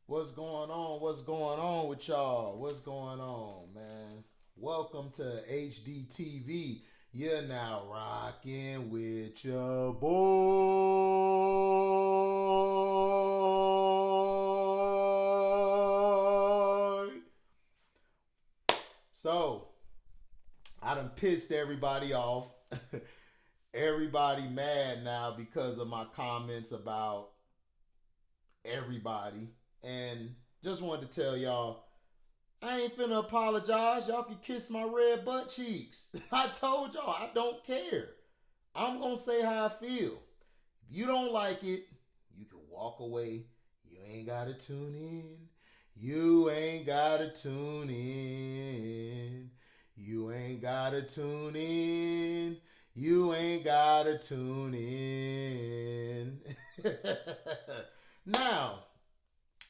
What's going on? What's going on with y'all? What's going on, man? Welcome to HDiiTV. You're now rocking with your boy. So, I done pissed everybody off. Everybody mad now because of my comments about everybody. And just wanted to tell y'all, I ain't finna apologize. Y'all can kiss my red butt cheeks. I told y'all I don't care. I'm gonna say how I feel. If you don't like it, you can walk away. You ain't gotta tune in. You ain't gotta tune in. You ain't gotta tune in. You ain't gotta tune in. Now,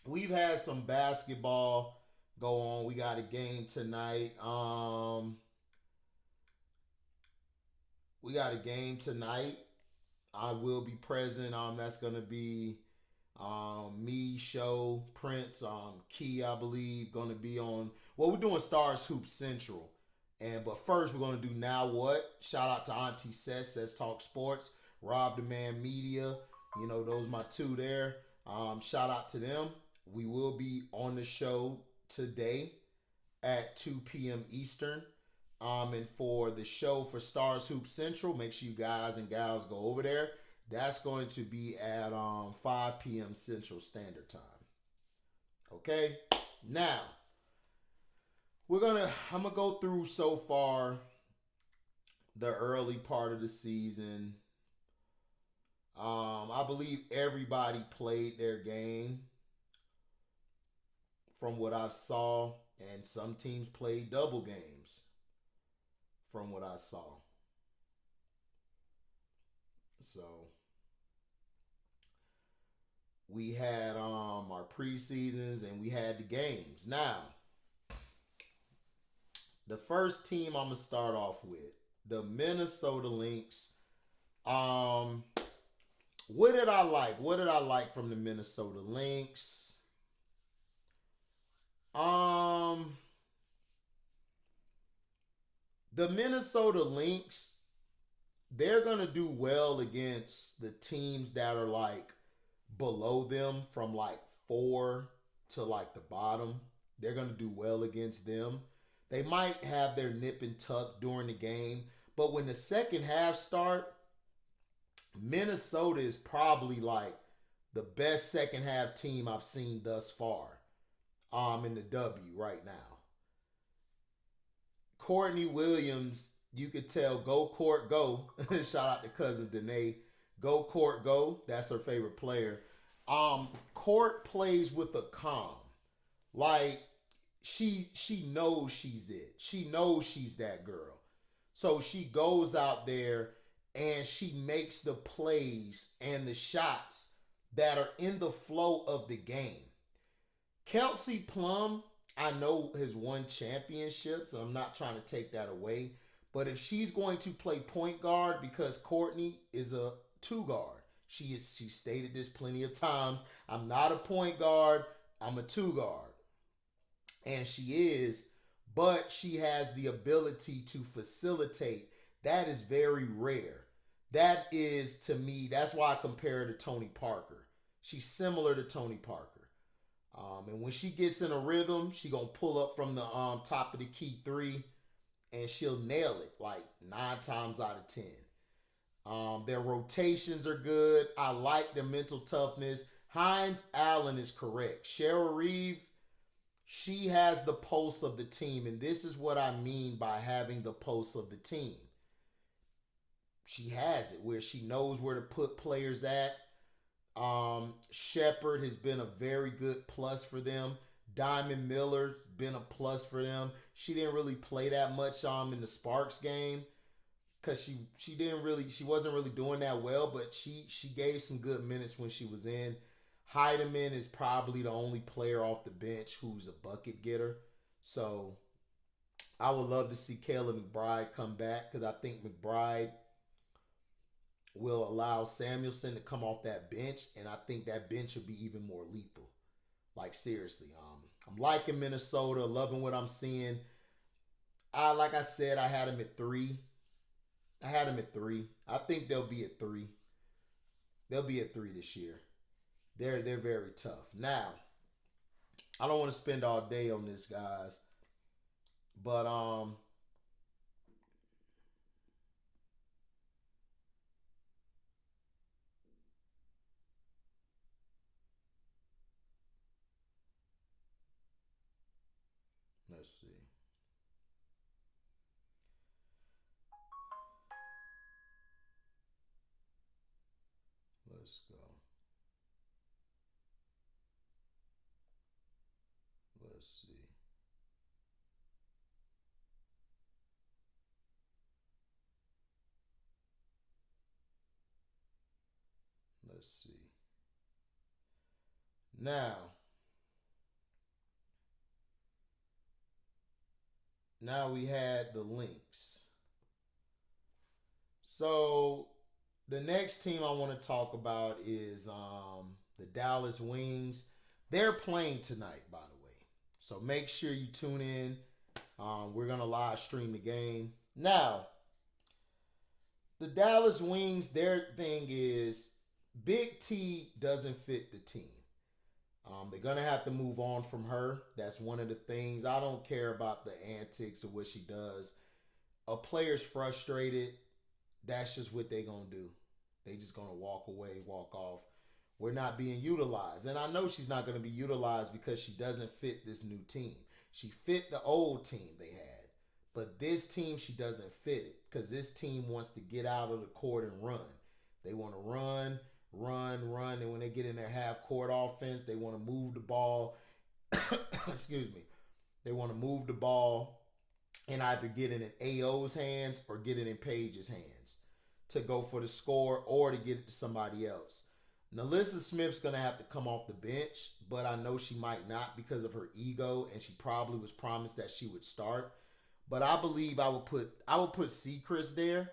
we've had some basketball go on. We got a game tonight. We got a game tonight. I will be present. That's gonna be me, Show, Prince, Key, I believe, gonna be on. Well, we're doing Stars Hoop Central, but first we're gonna do Now What. Shout out to Auntie Says Talk Sports, Rob the Man Media. You know, those my two there. Shout out to them. We will be on the show today at 2 p.m. Eastern. And for the show for Stars Hoop Central, make sure you guys and gals go over there. That's going to be at 5 p.m. Central Standard Time. Okay? Now, I'm gonna go through so far the early part of the season. I believe everybody played their game from what I saw, and some teams played double games from what I saw. So we had our preseasons and we had the games. Now, the first team I'm gonna start off with, the Minnesota Lynx. What did I like? What did I like from the Minnesota Lynx? The Minnesota Lynx, they're gonna do well against the teams that are like below them from like 4 to like the bottom. They're gonna do well against them. They might have their nip and tuck during the game, but when the second half start, Minnesota is probably like the best second half team I've seen thus far. In the W right now. Courtney Williams, you could tell go court go. Shout out to cousin Danae. Go court go. That's her favorite player. Court plays with a calm. Like she knows she's it. She knows she's that girl. So she goes out there and she makes the plays and the shots that are in the flow of the game. Kelsey Plum, I know, has won championships, and I'm not trying to take that away. But if she's going to play point guard, because Courtney is a two guard, she stated this plenty of times. I'm not a point guard, I'm a two guard. And she is, but she has the ability to facilitate. That is very rare. That is, to me, that's why I compare her to Tony Parker. She's similar to Tony Parker. And when she gets in a rhythm, she gonna pull up from the top of the key three, and she'll nail it like 9 times out of 10. Their rotations are good. I like their mental toughness. Hines Allen is correct. Cheryl Reeve, she has the pulse of the team, and this is what I mean by having the pulse of the team. She has it where she knows where to put players at. Shepard has been a very good plus for them. Diamond Miller's been a plus for them. She didn't really play that much in the Sparks game because she wasn't really doing that well, but she gave some good minutes when she was in. Heidemann is probably the only player off the bench who's a bucket getter. So I would love to see Kayla McBride come back because I think McBride will allow Samuelson to come off that bench, and I think that bench will be even more lethal. Like seriously, I'm liking Minnesota, loving what I'm seeing. Like I said, I had them at 3. I think they'll be at 3. They'll be at 3 this year. They're very tough. Now, I don't want to spend all day on this, guys, but let's see. Let's go. Let's see. Let's see. Now we had the Lynx. So the next team I want to talk about is the Dallas Wings. They're playing tonight, by the way. So make sure you tune in. We're going to live stream the game. Now, the Dallas Wings, their thing is Big T doesn't fit the team. They're going to have to move on from her. That's one of the things. I don't care about the antics or what she does. A player's frustrated. That's just what they're going to do. They just going to walk away, walk off. We're not being utilized. And I know she's not going to be utilized because she doesn't fit this new team. She fit the old team they had. But this team, she doesn't fit it because this team wants to get out of the court and run. They want to run. And when they get in their half-court offense, they want to move the ball. Excuse me. They want to move the ball and either get it in AO's hands or get it in Paige's hands to go for the score or to get it to somebody else. Nalissa Smith's going to have to come off the bench, but I know she might not because of her ego, and she probably was promised that she would start. But I believe I would put Seacrest there,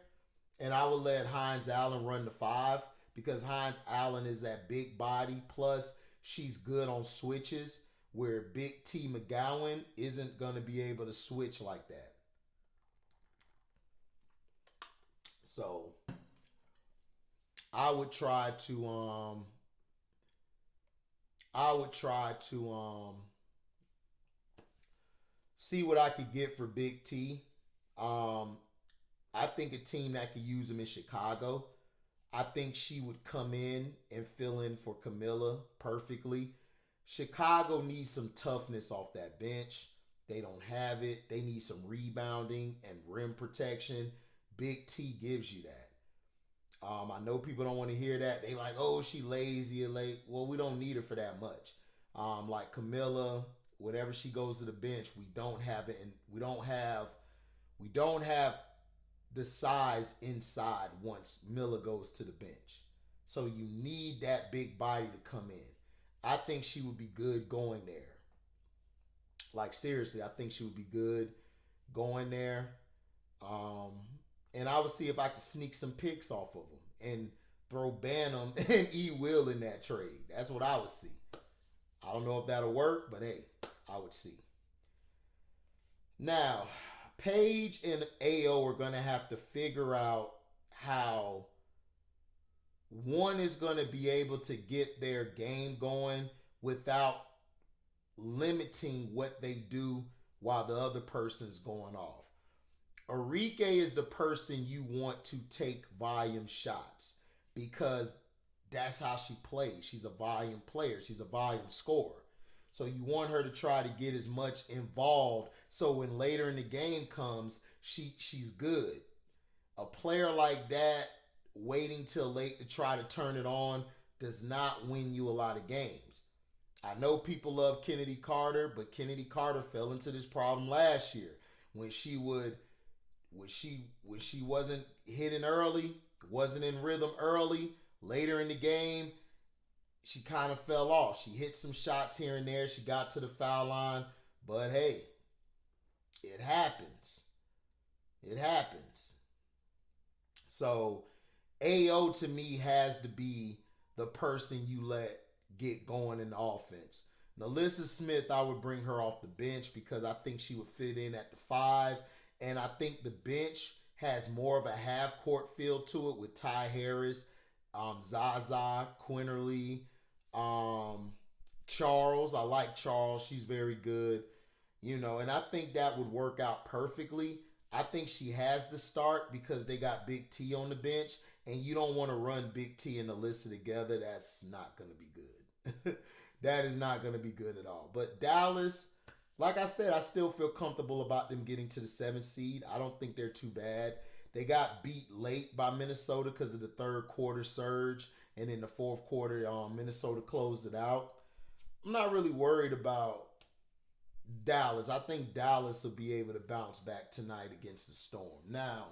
and I would let Hines Allen run the 5 because Hines Allen is that big body. Plus, she's good on switches where Big T McGowan isn't going to be able to switch like that. So I would try to see what I could get for Big T. I think a team that could use him is Chicago. I think she would come in and fill in for Camilla perfectly. Chicago needs some toughness off that bench. They don't have it. They need some rebounding and rim protection. Big T gives you that. I know people don't want to hear that. They like, oh, she lazy or late. Well, we don't need her for that much. Like Camilla, whenever she goes to the bench, we don't have it, and we don't have the size inside once Miller goes to the bench. So you need that big body to come in. I think she would be good going there. Like seriously, I think she would be good going there. And I would see if I could sneak some picks off of them and throw Bantam and E. Will in that trade. That's what I would see. I don't know if that'll work, but hey, I would see. Now, Paige and AO are going to have to figure out how one is going to be able to get their game going without limiting what they do while the other person's going off. Arike is the person you want to take volume shots because that's how she plays. She's a volume player. She's a volume scorer. So you want her to try to get as much involved so when later in the game comes, she's good. A player like that waiting till late to try to turn it on does not win you a lot of games. I know people love Kennedy Carter, but Kennedy Carter fell into this problem last year when she wasn't hitting early, wasn't in rhythm early, later in the game, she kind of fell off. She hit some shots here and there. She got to the foul line. But hey, it happens. It happens. So AO to me has to be the person you let get going in the offense. Nalissa Smith, I would bring her off the bench because I think she would fit in at the 5. And I think the bench has more of a half-court feel to it with Ty Harris, Zaza, Quinterly, Charles. I like Charles. She's very good. You know, and I think that would work out perfectly. I think she has to start because they got Big T on the bench, and you don't want to run Big T and Alyssa together. That's not going to be good. That is not going to be good at all. But Dallas, like I said, I still feel comfortable about them getting to the 7th seed. I don't think they're too bad. They got beat late by Minnesota because of the third quarter surge, and in the fourth quarter, Minnesota closed it out. I'm not really worried about Dallas. I think Dallas will be able to bounce back tonight against the Storm. Now,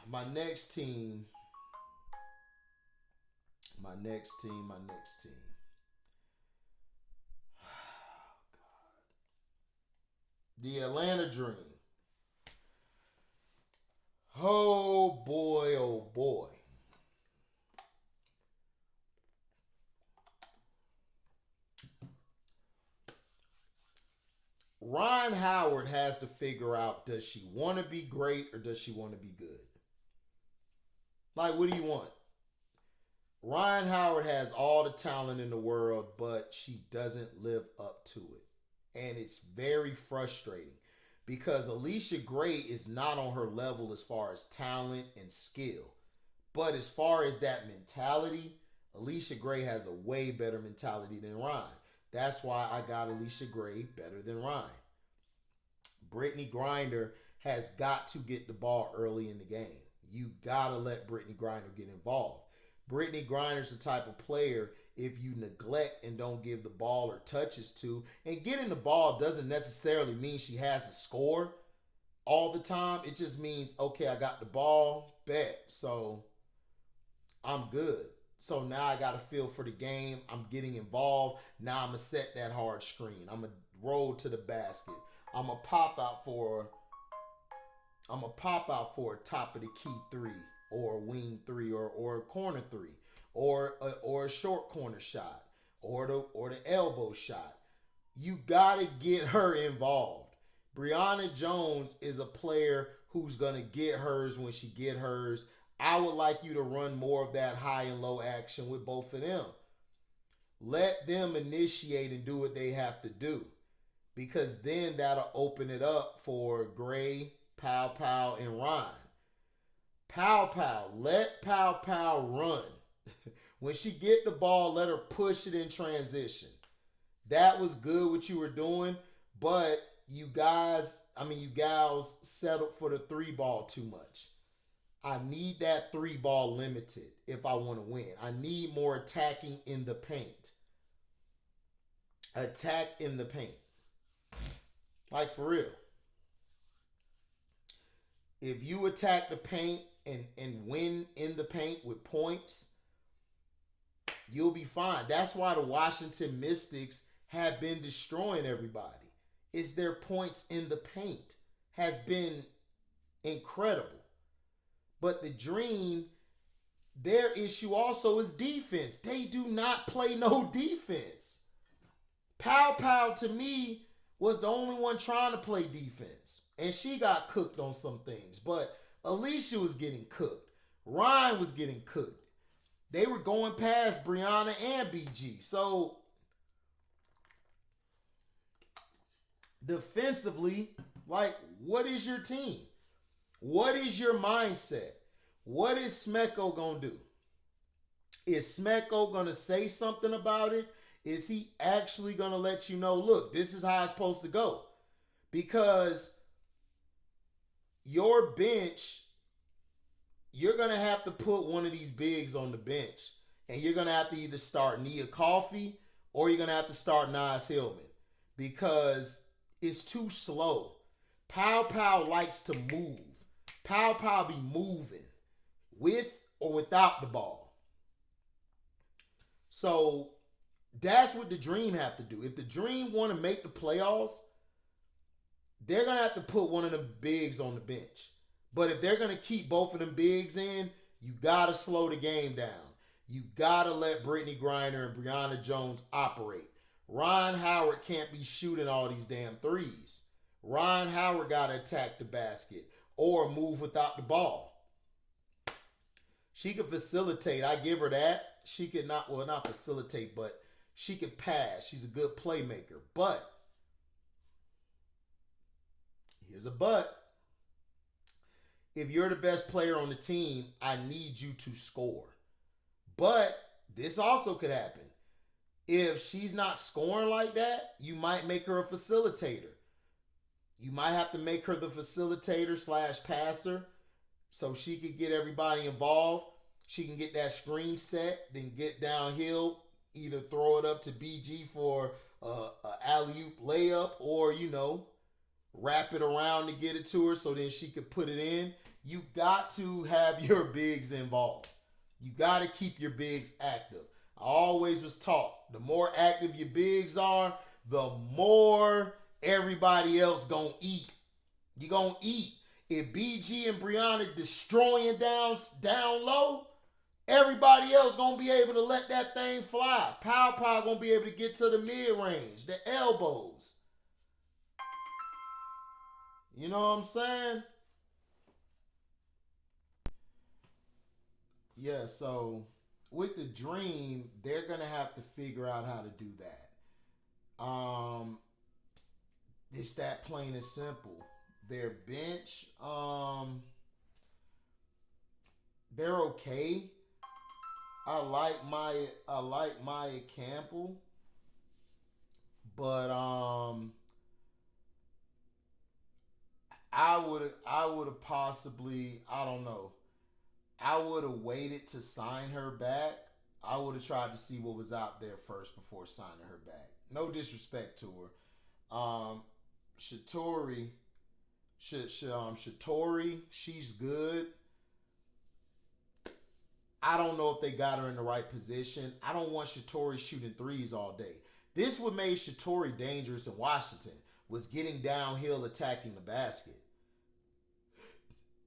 my next team. The Atlanta Dream. Oh boy, oh boy. Ryan Howard has to figure out, does she want to be great or does she want to be good? Like, what do you want? Ryan Howard has all the talent in the world, but she doesn't live up to it. And it's very frustrating because Alicia Gray is not on her level as far as talent and skill. But as far as that mentality, Alicia Gray has a way better mentality than Ryan. That's why I got Alicia Gray better than Ryan. Brittany Griner has got to get the ball early in the game. You got to let Brittany Griner get involved. Brittany Griner's the type of player, if you neglect and don't give the ball or touches to, and getting the ball doesn't necessarily mean she has to score all the time. It just means, okay, I got the ball, bet. So I'm good. So now I got a feel for the game. I'm getting involved. Now I'm going to set that hard screen. I'm going to roll to the basket. I'm going to pop out for a top of the key 3 or a wing 3 or a corner 3 or a short corner shot or the elbow shot. You got to get her involved. Brianna Jones is a player who's going to get hers when she get hers. I would like you to run more of that high and low action with both of them. Let them initiate and do what they have to do, because then that'll open it up for Gray, Pow Pow, and Ryan. Pow Pow, let Pow Pow run. When she get the ball, let her push it in transition. That was good what you were doing, but you gals settled for the 3 ball too much. I need that 3 ball limited if I want to win. I need more attacking in the paint. Attack in the paint. Like, for real. If you attack the paint and win in the paint with points, you'll be fine. That's why the Washington Mystics have been destroying everybody. Is their points in the paint has been incredible. But the Dream, their issue also is defense. They do not play no defense. Pow Pow, to me, was the only one trying to play defense. And she got cooked on some things. But Alicia was getting cooked. Ryan was getting cooked. They were going past Brianna and BG. So, defensively, like, what is your team? What is your mindset? What is Smeko going to do? Is Smeko going to say something about it? Is he actually going to let you know, look, this is how it's supposed to go? Because your bench, you're going to have to put one of these bigs on the bench. And you're going to have to either start Nia Coffey or you're going to have to start Nas Hillman. Because it's too slow. Pow Pow likes to move. Pow Pow be moving with or without the ball. So that's what the Dream have to do. If the Dream want to make the playoffs, they're going to have to put one of them bigs on the bench. But if they're going to keep both of them bigs in, you got to slow the game down. You gotta let Brittany Griner and Brianna Jones operate. Ron Howard can't be shooting all these damn threes. Ron Howard gotta attack the basket or move without the ball. She could facilitate. I give her that. She could not facilitate, but she could pass. She's a good playmaker. But here's a but. If you're the best player on the team, I need you to score. But this also could happen. If she's not scoring like that, you might make her a facilitator. You might have to make her the facilitator / passer so she could get everybody involved. She can get that screen set, then get downhill, either throw it up to BG for a alley-oop layup or, wrap it around to get it to her so then she could put it in. You got to have your bigs involved. You got to keep your bigs active. I always was taught, the more active your bigs are, the more everybody else gonna eat. You gonna eat. If BG and Brianna destroying down low, everybody else gonna be able to let that thing fly. Pow gonna be able to get to the mid-range, the elbows. You know what I'm saying? Yeah, so with the Dream, they're gonna have to figure out how to do that. It's that plain and simple. Their bench, they're okay. I like Maya Campbell, but I would have possibly, I don't know. I would have waited to sign her back. I would have tried to see what was out there first before signing her back. No disrespect to her. Shatori, she's good. I don't know if they got her in the right position. I don't want Shatori shooting threes all day. This what made Shatori dangerous in Washington, was getting downhill attacking the basket.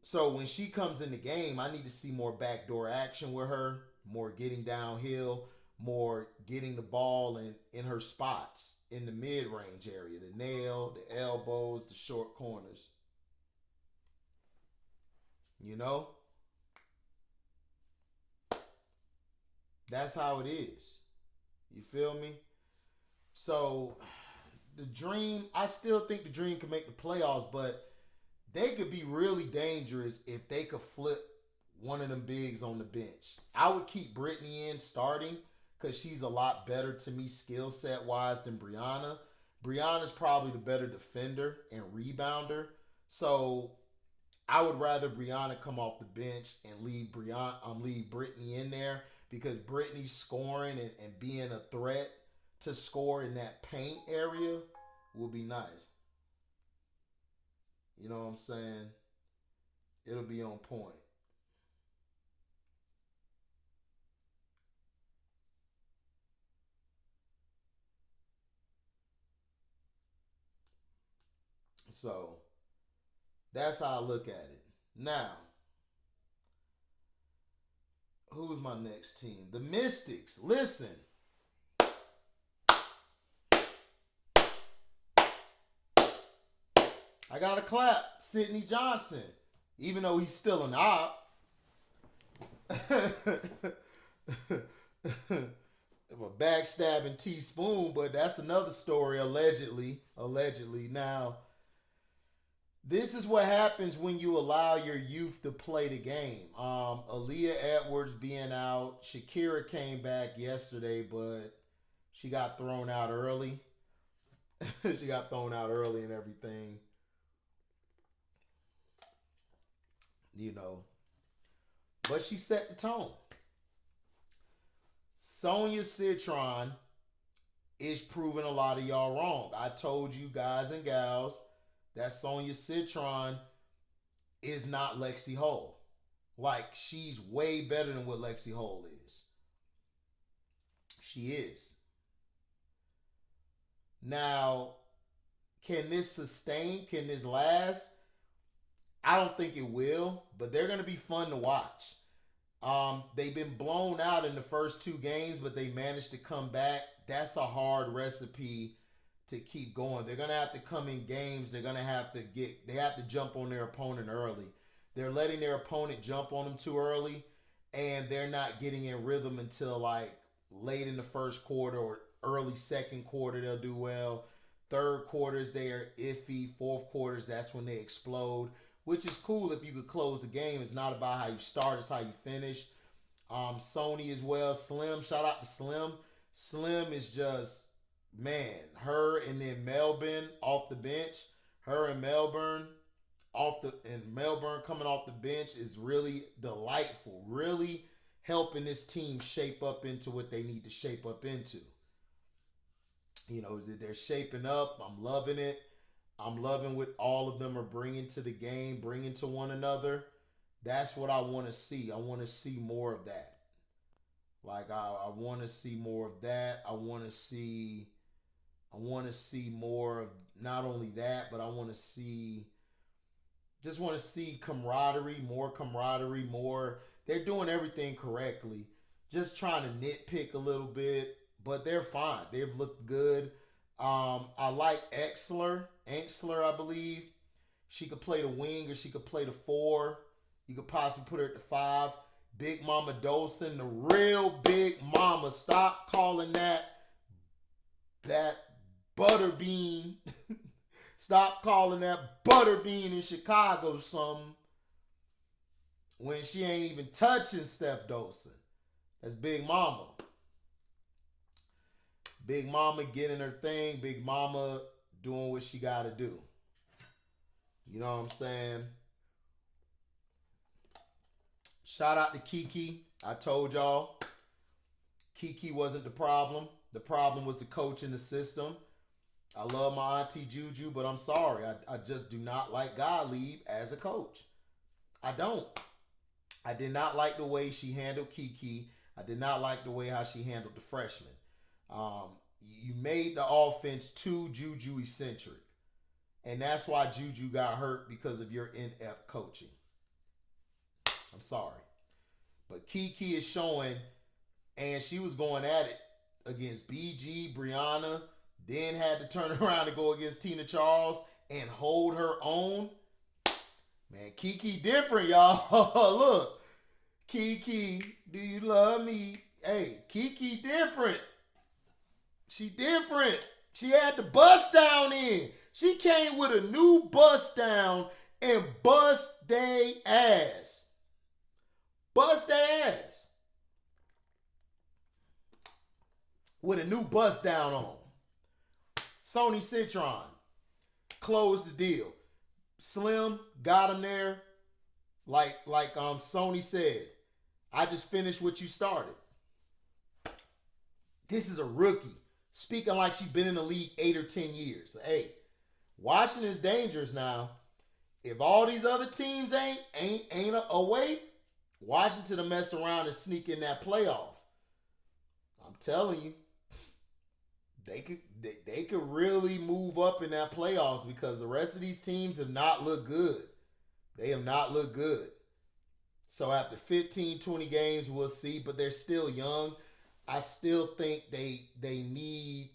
So when she comes in the game, I need to see more backdoor action with her, more getting downhill, more getting the ball in her spots in the mid-range area, the nail, the elbows, the short corners. That's how it is. You feel me? So the Dream, I still think the Dream can make the playoffs, but they could be really dangerous if they could flip one of them bigs on the bench. I would keep Brittany in starting because she's a lot better to me skill set wise than Brianna. Brianna's probably the better defender and rebounder. So I would rather Brianna come off the bench and leave Brittany in there, because Brittany's scoring and being a threat to score in that paint area will be nice. You know what I'm saying? It'll be on point. So that's how I look at it. Now, who's my next team? The Mystics. Listen. I got to clap Sidney Johnson, even though he's still an op. A backstabbing teaspoon, but that's another story, allegedly. Now, this is what happens when you allow your youth to play the game. Aaliyah Edwards being out. Shakira came back yesterday, but she got thrown out early. She got thrown out early and everything. But she set the tone. Sonia Citron is proving a lot of y'all wrong. I told you guys and gals that Sonia Citron is not Lexi Hull. Like, she's way better than what Lexi Hull is. She is. Now, can this sustain? Can this last? I don't think it will, but they're going to be fun to watch. They've been blown out in the first 2 games, but they managed to come back. That's a hard recipe to keep going. They're gonna have to come in games. They have to jump on their opponent early. They're letting their opponent jump on them too early, and they're not getting in rhythm until like late in the first quarter or early second quarter. They'll do well. Third quarters, they are iffy. Fourth quarters, that's when they explode, which is cool if you could close the game. It's not about how you start, it's how you finish. Sony as well. Slim, shout out to Slim. Slim is just, man, her and then Melbourne off the bench. Her and Melbourne coming off the bench is really delightful. Really helping this team shape up into what they need to shape up into. You know, they're shaping up. I'm loving it. I'm loving what all of them are bringing to the game, bringing to one another. That's what I want to see. I want to see more of that. Like I want to see more of that. I want to see more of not only that, but I want to see camaraderie, more. They're doing everything correctly. Just trying to nitpick a little bit, but they're fine. They've looked good. I like Exler, I believe. She could play the wing or she could play the 4. You could possibly put her at the 5. Big Mama Dolson, the real Big Mama. Stop calling that butterbean. Stop calling that butterbean in Chicago something when she ain't even touching Steph Dolson. That's Big Mama. Big Mama getting her thing. Big Mama doing what she got to do. You know what I'm saying? Shout out to Kiki. I told y'all, Kiki wasn't the problem. The problem was the coach and the system. I love my auntie Juju, but I'm sorry. I just do not like Gottlieb as a coach. I don't. I did not like the way she handled Kiki. I did not like the way how she handled the freshmen. You made the offense too Juju eccentric. And that's why Juju got hurt, because of your inept coaching. I'm sorry. But Kiki is showing, and she was going at it against BG, Brianna, then had to turn around and go against Tina Charles and hold her own. Man, Kiki different, y'all. Look, Kiki, do you love me? Hey, Kiki different. She different. She had the bust down in. She came with a new bust down and bust they ass. Bust their ass. With a new bust down on. Sony Citron closed the deal. Slim got him there. Like Sony said, I just finished what you started. This is a rookie. Speaking like she's been in the league 8 or 10 years. Hey, Washington's dangerous now. If all these other teams ain't away, Washington to mess around and sneak in that playoff. I'm telling you, they could really move up in that playoffs, because the rest of these teams have not looked good. They have not looked good. So after 15, 20 games, we'll see, but they're still young. I still think they need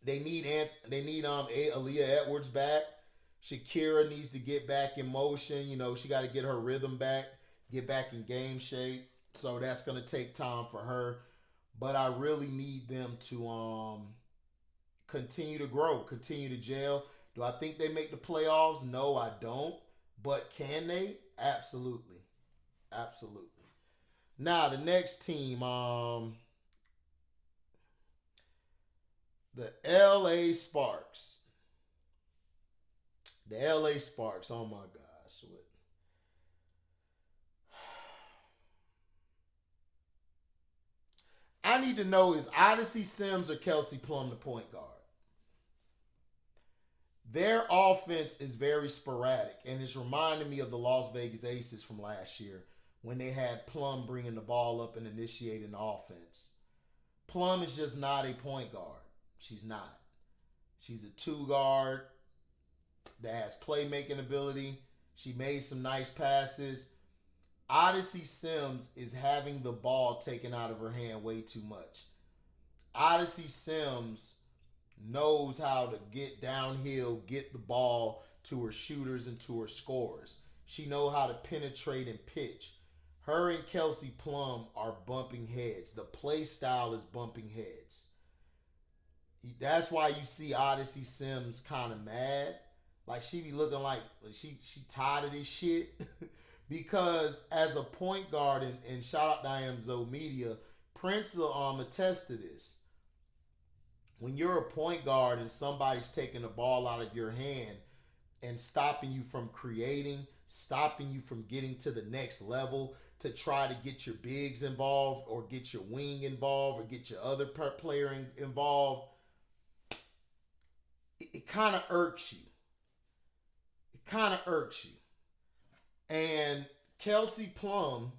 Aaliyah Edwards back. Shakira needs to get back in motion. You know, she got to get her rhythm back, get back in game shape. So that's going to take time for her. But I really need them to continue to grow, continue to gel. Do I think they make the playoffs? No, I don't. But can they? Absolutely. Absolutely. Now, the next team, the LA Sparks. The LA Sparks, oh my gosh. I need to know, is Odyssey Sims or Kelsey Plum the point guard? Their offense is very sporadic, and it's reminding me of the Las Vegas Aces from last year, when they had Plum bringing the ball up and initiating the offense. Plum is just not a point guard. She's not. She's a 2 guard that has playmaking ability. She made some nice passes. Odyssey Sims is having the ball taken out of her hand way too much. Odyssey Sims knows how to get downhill, get the ball to her shooters and to her scorers. She knows how to penetrate and pitch. Her and Kelsey Plum are bumping heads. The play style is bumping heads. That's why you see Odyssey Sims kind of mad. Like she be looking like she tired of this shit. Because as a point guard, and shout out to IMZO Media, Prince will attest to this. When you're a point guard and somebody's taking the ball out of your hand and stopping you from creating, stopping you from getting to the next level to try to get your bigs involved or get your wing involved or get your other player involved, it kind of irks you. It kind of irks you. And Kelsey Plum,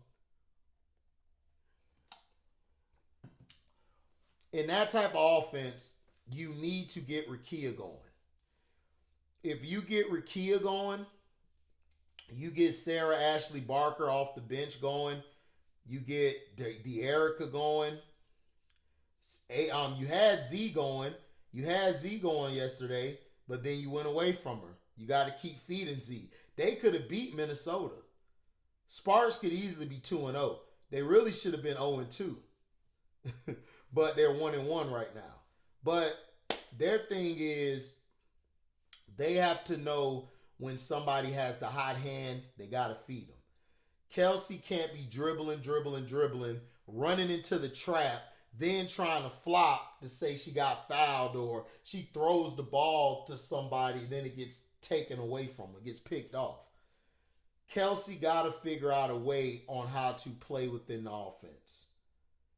in that type of offense, you need to get Rakia going. If you get Rakia going, you get Sarah Ashley Barker off the bench going, you get De'Erica going. You had Z going. You had Z going yesterday, but then you went away from her. You got to keep feeding Z. They could have beat Minnesota. Sparks could easily be 2-0. They really should have been 0-2. But they're 1-1 right now. But their thing is they have to know when somebody has the hot hand, they got to feed them. Kelsey can't be dribbling, running into the trap, then trying to flop to say she got fouled or she throws the ball to somebody, then it gets taken away from her, gets picked off. Kelsey got to figure out a way on how to play within the offense.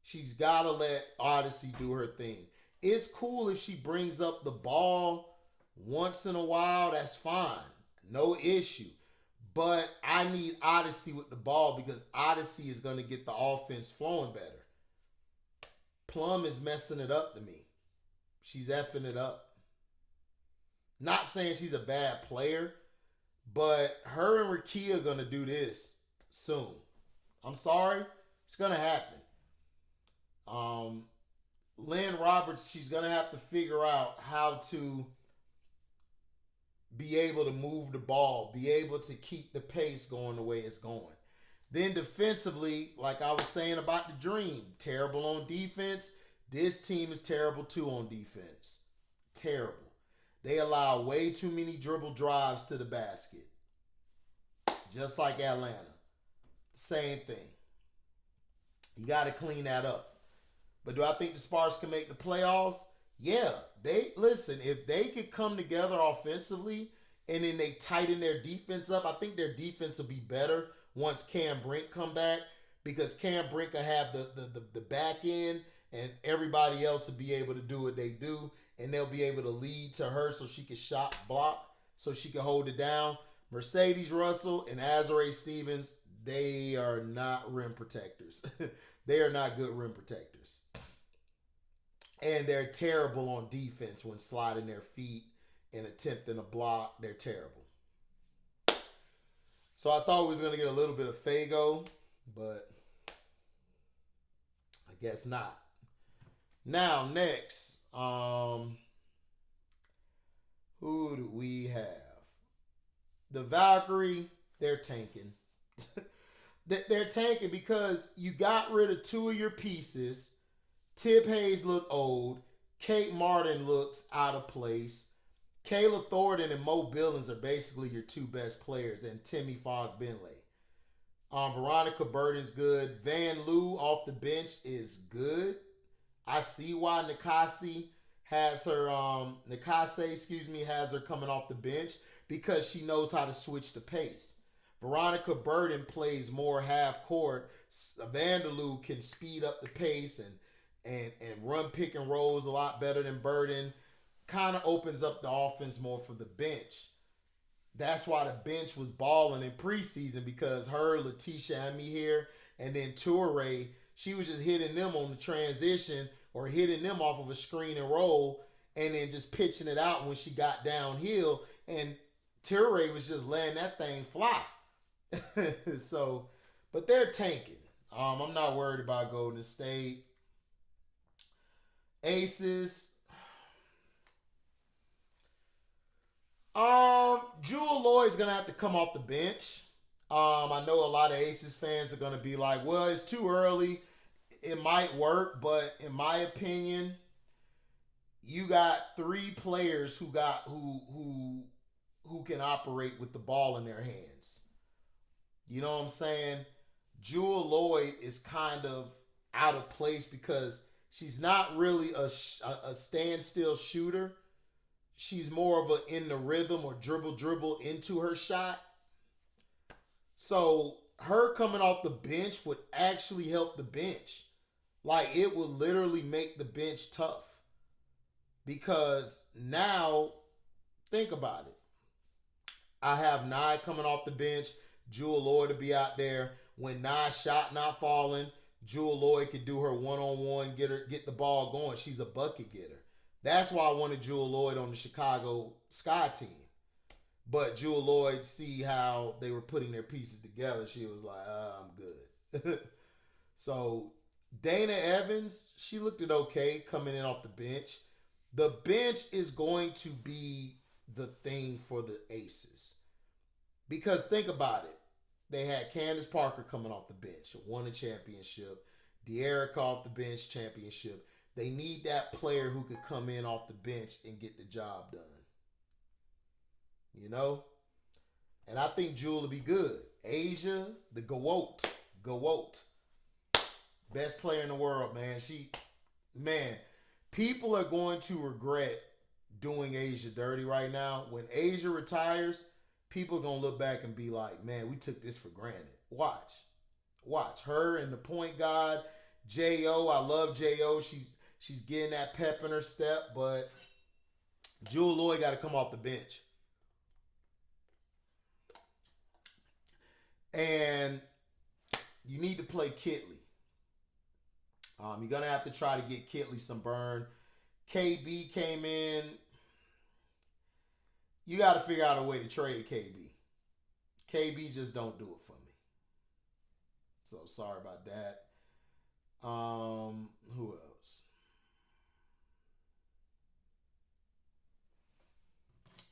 She's got to let Odyssey do her thing. It's cool if she brings up the ball once in a while. That's fine. No issue. But I need Odyssey with the ball because Odyssey is going to get the offense flowing better. Plum is messing it up to me. She's effing it up. Not saying she's a bad player, but her and Rakia are going to do this soon. I'm sorry. It's going to happen. Lynn Roberts, she's going to have to figure out how to be able to move the ball, be able to keep the pace going the way it's going. Then defensively, like I was saying about the Dream, terrible on defense. This team is terrible too on defense. Terrible. They allow way too many dribble drives to the basket. Just like Atlanta. Same thing. You got to clean that up. But do I think the Sparks can make the playoffs? Yeah. Listen, if they could come together offensively and then they tighten their defense up, I think their defense will be better once Cam Brink come back, because Cam Brink will have the back end and everybody else will be able to do what they do, and they'll be able to lead to her so she can shot block, so she can hold it down. Mercedes Russell and Azurá Stevens, they are not rim protectors. They are not good rim protectors. And they're terrible on defense when sliding their feet and attempting a block. They're terrible. So I thought we was going to get a little bit of Fago, but I guess not. Now, next, who do we have? The Valkyrie, they're tanking. They're tanking because you got rid of two of your pieces. Tip Hayes looked old. Kate Martin looks out of place. Kayla Thornton and Mo Billings are basically your two best players, and Timmy Fogg Benley. Veronica Burton's good. Van Loo off the bench is good. I see why Nikase has her coming off the bench, because she knows how to switch the pace. Veronica Burton plays more half court. Vanderloo can speed up the pace and run pick and rolls a lot better than Burton. Kind of opens up the offense more for the bench. That's why the bench was balling in preseason, because her, Letitia Amy here, and then Toure, she was just hitting them on the transition or hitting them off of a screen and roll and then just pitching it out when she got downhill. And Toure was just letting that thing fly. But they're tanking. I'm not worried about Golden State. Aces. Jewel Lloyd's gonna have to come off the bench. I know a lot of Aces fans are gonna be like, well, it's too early. It might work, but in my opinion, you got three players who can operate with the ball in their hands. You know what I'm saying? Jewel Lloyd is kind of out of place because she's not really a standstill shooter. She's more of a in the rhythm or dribble into her shot. So her coming off the bench would actually help the bench. Like, it would literally make the bench tough. Because now, think about it. I have Nye coming off the bench. Jewel Lloyd to be out there. When Nye's shot not falling, Jewel Lloyd could do her one-on-one, get the ball going. She's a bucket getter. That's why I wanted Jewel Lloyd on the Chicago Sky team. But Jewel Lloyd, see how they were putting their pieces together, she was like, I'm good. So Dana Evans, she looked it okay coming in off the bench. The bench is going to be the thing for the Aces. Because think about it. They had Candace Parker coming off the bench, won a championship. De'Erica off the bench, championship. They need that player who could come in off the bench and get the job done. You know? And I think Jewel will be good. Asia, the GOAT. Best player in the world, man. People are going to regret doing Asia dirty right now. When Asia retires, people are going to look back and be like, man, we took this for granted. Watch. Her and the point guard, J.O. I love J.O. She's getting that pep in her step, but Jewel Lloyd got to come off the bench. And you need to play Kitley. You're going to have to try to get Kitley some burn. KB came in. You got to figure out a way to trade KB. KB just don't do it for me. So sorry about that. Who else?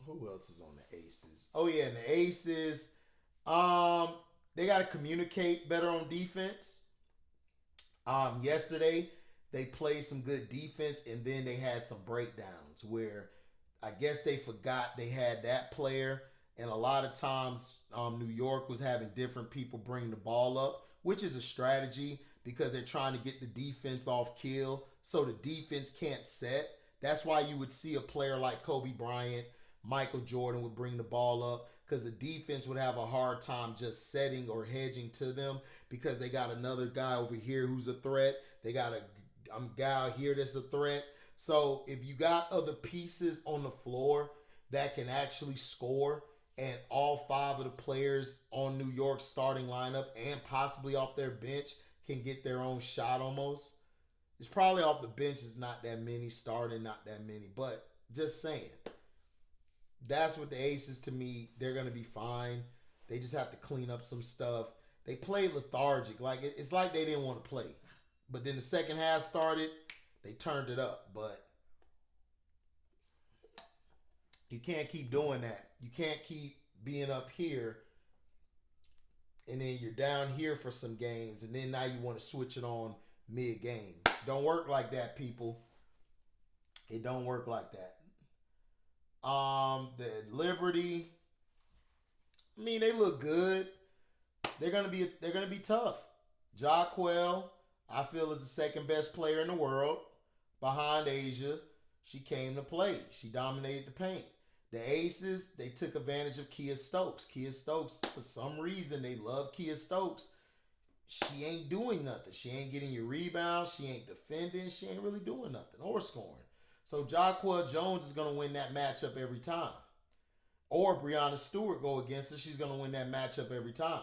Who else is on the Aces? Oh yeah, and the Aces, they got to communicate better on defense. Yesterday they played some good defense, and then they had some breakdowns where I guess they forgot they had that player, and a lot of times New York was having different people bring the ball up, which is a strategy because they're trying to get the defense off kill so the defense can't set. That's why you would see a player like Kobe Bryant, Michael Jordan would bring the ball up because the defense would have a hard time just setting or hedging to them because they got another guy over here who's a threat. They got a guy out here that's a threat. So if you got other pieces on the floor that can actually score and all five of the players on New York's starting lineup and possibly off their bench can get their own shot almost, it's probably off the bench is not that many, starting not that many, but just saying. That's what the Aces, to me, they're going to be fine. They just have to clean up some stuff. They played lethargic. It's like they didn't want to play. But then the second half started, they turned it up. But you can't keep doing that. You can't keep being up here and then you're down here for some games and then now you want to switch it on mid-game. Don't work like that, people. It don't work like that. The Liberty, I mean, they look good. They're gonna be tough. Jaquel, I feel, is the second best player in the world behind Asia. She came to play. She dominated the paint. The Aces, they took advantage of Kia Stokes. Kia Stokes, for some reason, they love Kia Stokes. She ain't doing nothing. She ain't getting your rebounds. She ain't defending. She ain't really doing nothing or scoring. So Jaquel Jones is going to win that matchup every time. Or Breanna Stewart go against her. She's going to win that matchup every time.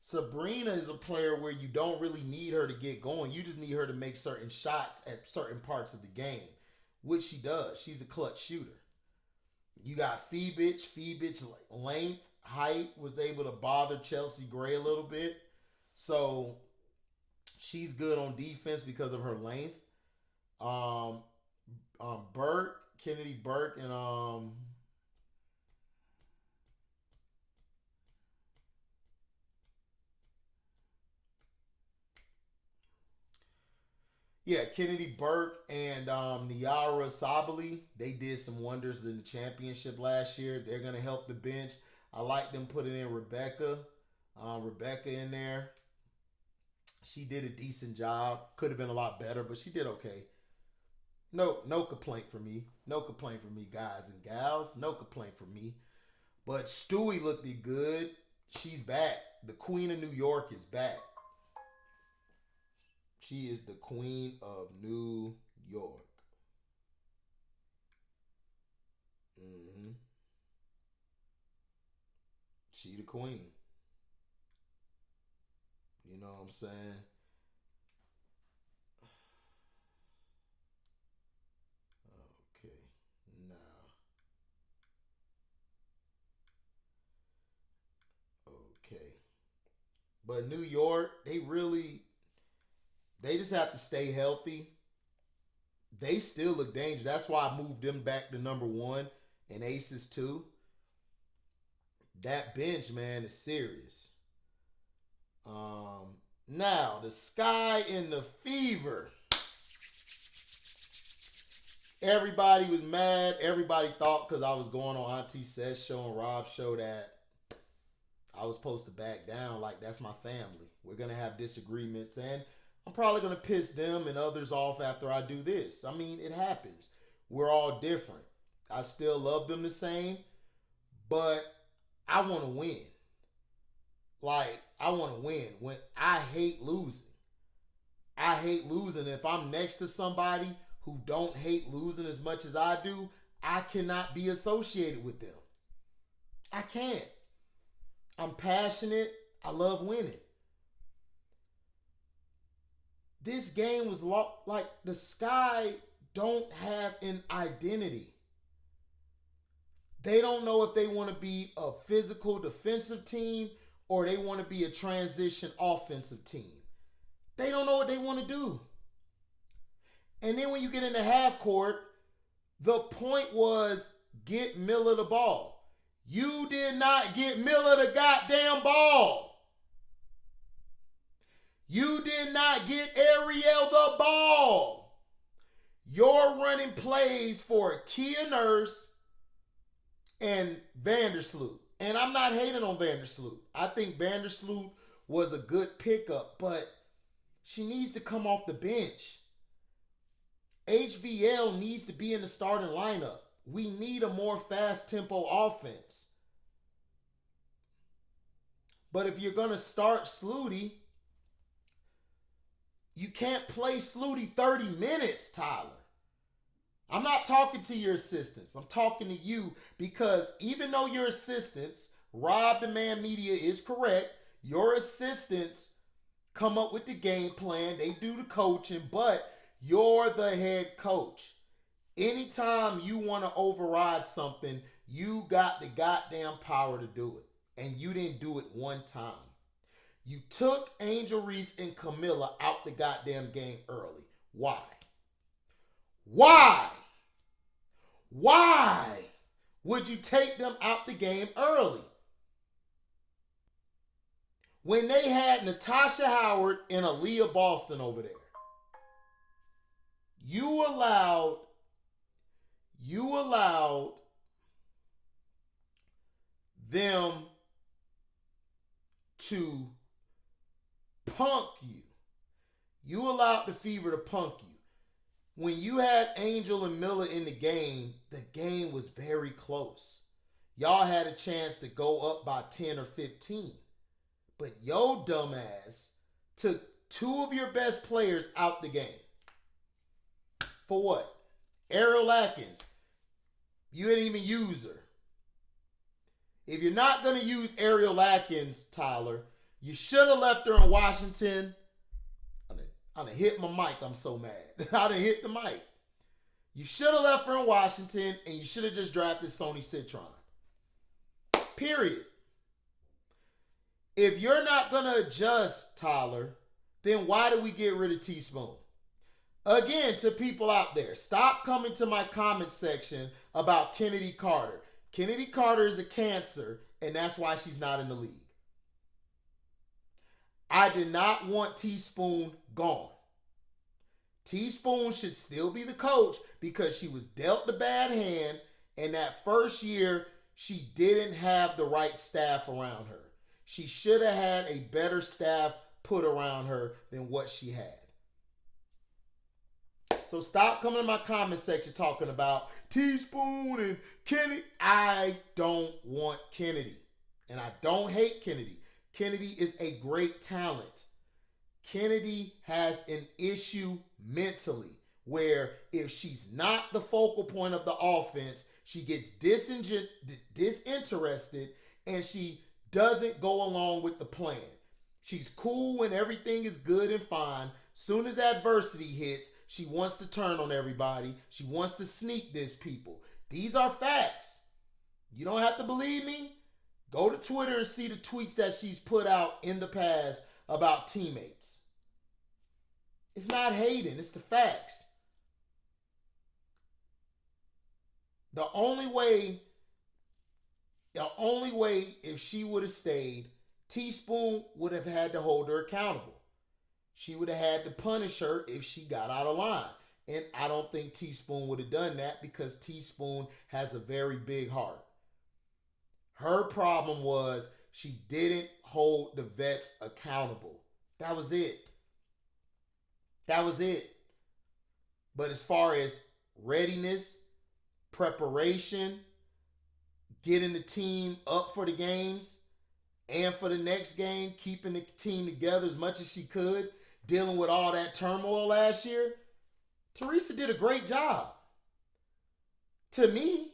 Sabrina is a player where you don't really need her to get going. You just need her to make certain shots at certain parts of the game, which she does. She's a clutch shooter. You got Febich. Febich length, height was able to bother Chelsea Gray a little bit. So she's good on defense because of her length. Um, Burke, Kennedy Burke, and yeah, Kennedy Burke and Niara Sabali, they did some wonders in the championship last year. They're gonna help the bench. I like them putting in Rebecca in there. She did a decent job. Could have been a lot better, but she did okay. No complaint for me. No complaint for me, guys and gals. No complaint for me. But Stewie looked good. She's back. The Queen of New York is back. She is the Queen of New York. Mm-hmm. She the queen. You know what I'm saying? Okay. Now. Okay. But New York, they just have to stay healthy. They still look dangerous. That's why I moved them back to number one and Aces too. That bench, man, is serious. Now the Sky and the Fever. Everybody was mad. Everybody thought because I was going on Auntie Seth's show and Rob's show that I was supposed to back down. Like, that's my family. We're going to have disagreements. And I'm probably going to piss them and others off after I do this. I mean, it happens. We're all different. I still love them the same. But I want to win. Like, I want to win. When I hate losing. I hate losing. If I'm next to somebody who don't hate losing as much as I do, I cannot be associated with them. I can't. I'm passionate. I love winning. This game was like the Sky don't have an identity. They don't know if they want to be a physical defensive team or they want to be a transition offensive team. They don't know what they want to do. And then when you get into half court, the point was get Miller the ball. You did not get Miller the goddamn ball. You did not get Ariel the ball. You're running plays for Kia Nurse and Vandersloot. And I'm not hating on Vandersloot. I think Vandersloot was a good pickup, but she needs to come off the bench. HVL needs to be in the starting lineup. We need a more fast tempo offense. But if you're going to start Sluty, you can't play Sluty 30 minutes, Tyler. I'm not talking to your assistants. I'm talking to you because even though your assistants, Rob the Man Media is correct, your assistants come up with the game plan. They do the coaching, but you're the head coach. Anytime you want to override something, you got the goddamn power to do it. And you didn't do it one time. You took Angel Reese and Camilla out the goddamn game early. Why? Why? Why would you take them out the game early? When they had Natasha Howard and Aaliyah Boston over there. You allowed them to punk you. You allowed the Fever to punk you. When you had Angel and Miller in the game was very close. Y'all had a chance to go up by 10 or 15. But yo dumbass took two of your best players out the game. For what? Ariel Atkins. You didn't even use her. If you're not going to use Ariel Atkins, Tyler, you should have left her in Washington. I done hit my mic. I'm so mad. I done hit the mic. You should have left her in Washington and you should have just drafted Sony Citron. Period. If you're not going to adjust, Tyler, then why do we get rid of Teaspoon? Again, to people out there, stop coming to my comment section about Kennedy Carter. Kennedy Carter is a cancer, and that's why she's not in the league. I did not want Teaspoon gone. Teaspoon should still be the coach because she was dealt the bad hand, and that first year, she didn't have the right staff around her. She should have had a better staff put around her than what she had. So stop coming in my comment section talking about Teaspoon and Kennedy. I don't want Kennedy. And I don't hate Kennedy. Kennedy is a great talent. Kennedy has an issue mentally where if she's not the focal point of the offense, she gets disinterested and she doesn't go along with the plan. She's cool when everything is good and fine. Soon as adversity hits, she wants to turn on everybody. She wants to sneak diss people. These are facts. You don't have to believe me. Go to Twitter and see the tweets that she's put out in the past about teammates. It's not hating, it's the facts. The only way if she would have stayed, Teaspoon would have had to hold her accountable. She would have had to punish her if she got out of line. And I don't think Teaspoon would have done that because Teaspoon has a very big heart. Her problem was she didn't hold the vets accountable. That was it. That was it. But as far as readiness, preparation, getting the team up for the games and for the next game, keeping the team together as much as she could, dealing with all that turmoil last year, Teresa did a great job. To me.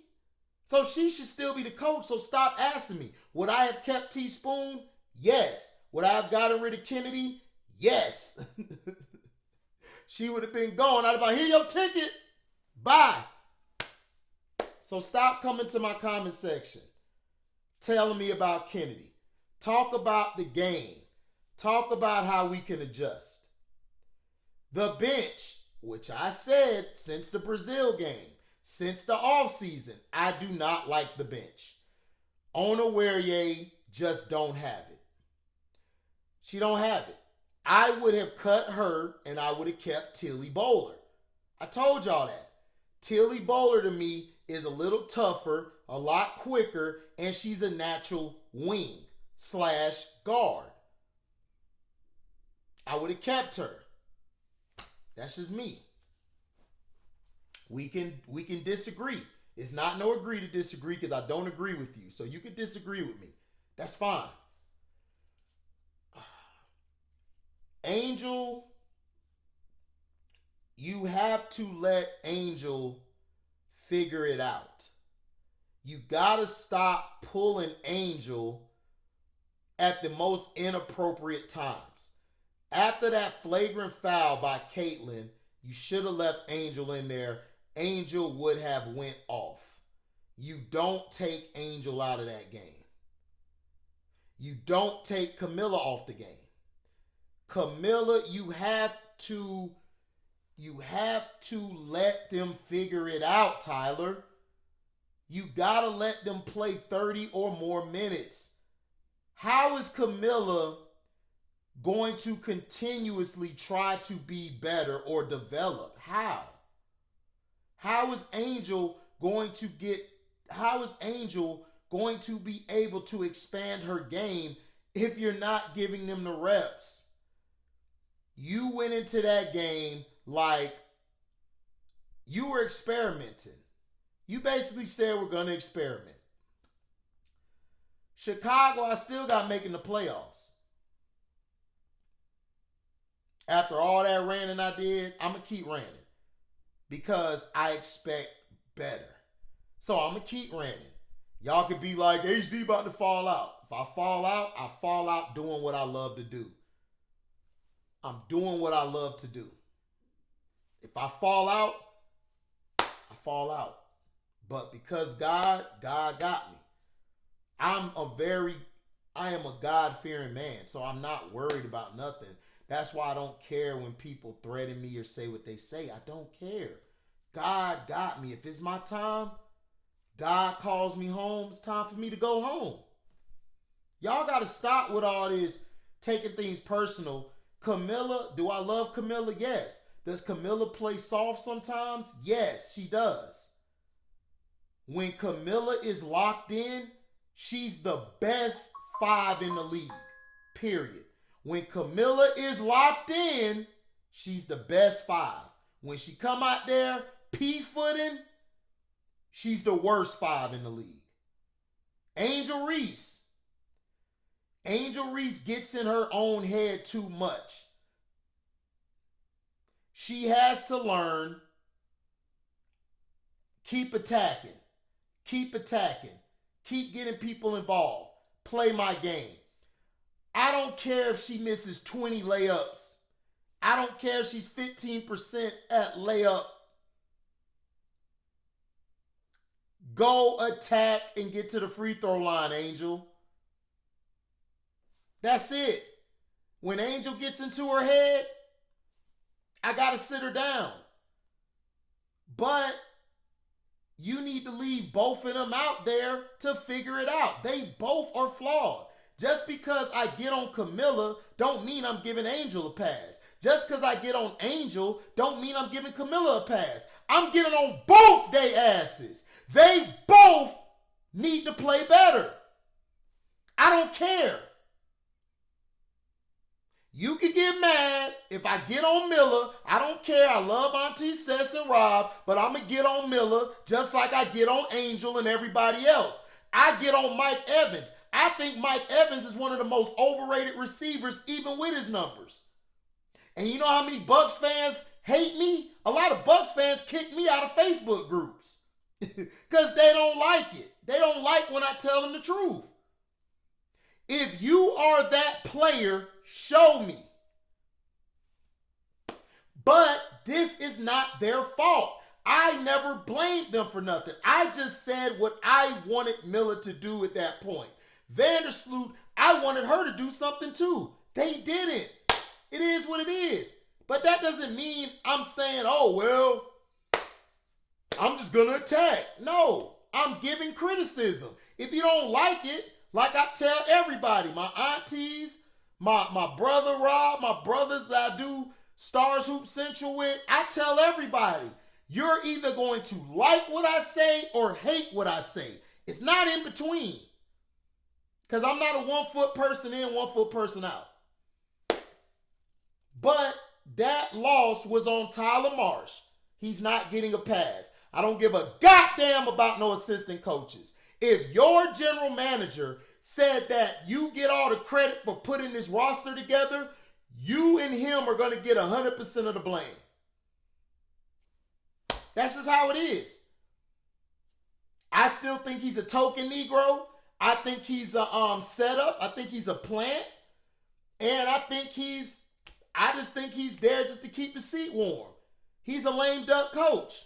So she should still be the coach, so stop asking me. Would I have kept Teaspoon? Yes. Would I have gotten rid of Kennedy? Yes. She would have been gone. I'd have been like, here your ticket. Bye. So stop coming to my comment section telling me about Kennedy. Talk about the game. Talk about how we can adjust. The bench, which I said since the Brazil game, since the offseason, I do not like the bench. Onawerye just don't have it. She don't have it. I would have cut her and I would have kept Tilly Bowler. I told y'all that. Tilly Bowler to me is a little tougher, a lot quicker, and she's a natural wing/guard. I would have kept her. That's just me. We can disagree. It's not no agree to disagree because I don't agree with you. So you can disagree with me. That's fine. Angel, you have to let Angel figure it out. You gotta stop pulling Angel at the most inappropriate times. After that flagrant foul by Caitlyn, you should have left Angel in there. Angel would have went off. You don't take Angel out of that game. You don't take Camilla off the game. Camilla, you have to let them figure it out, Tyler. You gotta let them play 30 or more minutes. How is Camilla going to continuously try to be better or develop? How? How is Angel going to be able to expand her game if you're not giving them the reps? You went into that game like you were experimenting. You basically said we're going to experiment. Chicago, I still got making the playoffs. After all that ranting I did, I'm going to keep ranting because I expect better. So I'm going to keep ranting. Y'all could be like, HD about to fall out. If I fall out doing what I love to do. I'm doing what I love to do. If I fall out, I fall out. But because God got me. I'm a very I am a God-fearing man, so I'm not worried about nothing. That's why I don't care when people threaten me or say what they say. I don't care. God got me. If it's my time, God calls me home, it's time for me to go home. Y'all got to stop with all this taking things personal. Camilla, do I love Camilla? Yes. Does Camilla play soft sometimes? Yes, she does. When Camilla is locked in, she's the best 5 in the league, period. When Camilla is locked in, she's the best 5. When she come out there pea-footing, she's the worst 5 in the league. Angel Reese gets in her own head too much. She has to learn, keep attacking, keep getting people involved, play my game. I don't care if she misses 20 layups. I don't care if she's 15% at layup. Go attack and get to the free throw line, Angel. That's it. When Angel gets into her head, I got to sit her down. But you need to leave both of them out there to figure it out. They both are flawed. Just because I get on Camilla don't mean I'm giving Angel a pass. Just because I get on Angel don't mean I'm giving Camilla a pass. I'm getting on both they asses. They both need to play better. I don't care. You can get mad if I get on Miller. I don't care. I love Auntie Sess and Rob, but I'm going to get on Miller just like I get on Angel and everybody else. I get on Mike Evans. I think Mike Evans is one of the most overrated receivers, even with his numbers. And you know how many Bucs fans hate me? A lot of Bucs fans kick me out of Facebook groups because they don't like it. They don't like when I tell them the truth. If you are that player, show me. But this is not their fault. I never blamed them for nothing. I just said what I wanted Miller to do at that point. Vandersloot, I wanted her to do something too. They didn't. It is what it is. But that doesn't mean I'm saying, oh, well, I'm just going to attack. No, I'm giving criticism. If you don't like it, like I tell everybody, my aunties, my brother Rob, my brothers that I do Stars Hoop Central with, I tell everybody, you're either going to like what I say or hate what I say. It's not in between. Because I'm not a 1 foot person in, 1 foot person out. But that loss was on Tyler Marsh. He's not getting a pass. I don't give a goddamn about no assistant coaches. If your general manager said that you get all the credit for putting this roster together, you and him are going to get 100% of the blame. That's just how it is. I still think he's a token Negro. I think he's a setup. I think he's a plant. And I just think he's there just to keep the seat warm. He's a lame duck coach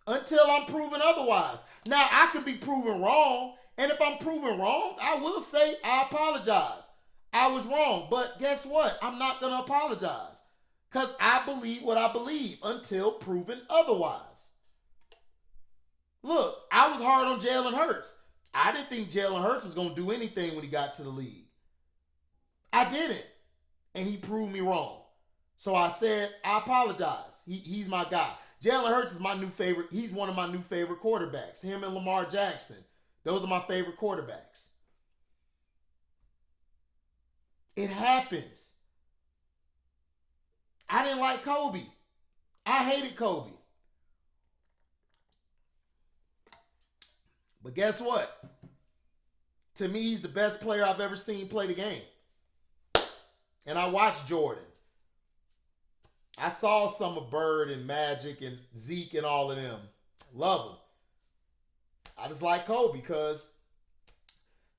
until I'm proven otherwise. Now, I could be proven wrong. And if I'm proven wrong, I will say I apologize. I was wrong. But guess what? I'm not going to apologize. Because I believe what I believe until proven otherwise. Look, I was hard on Jalen Hurts. I didn't think Jalen Hurts was going to do anything when he got to the league. I didn't. And he proved me wrong. So I said, I apologize. He's my guy. Jalen Hurts is my new favorite. He's one of my new favorite quarterbacks. Him and Lamar Jackson. Those are my favorite quarterbacks. It happens. I didn't like Kobe. I hated Kobe. But guess what? To me, he's the best player I've ever seen play the game. And I watched Jordan. I saw some of Bird and Magic and Zeke and all of them. Love them. I just like Kobe because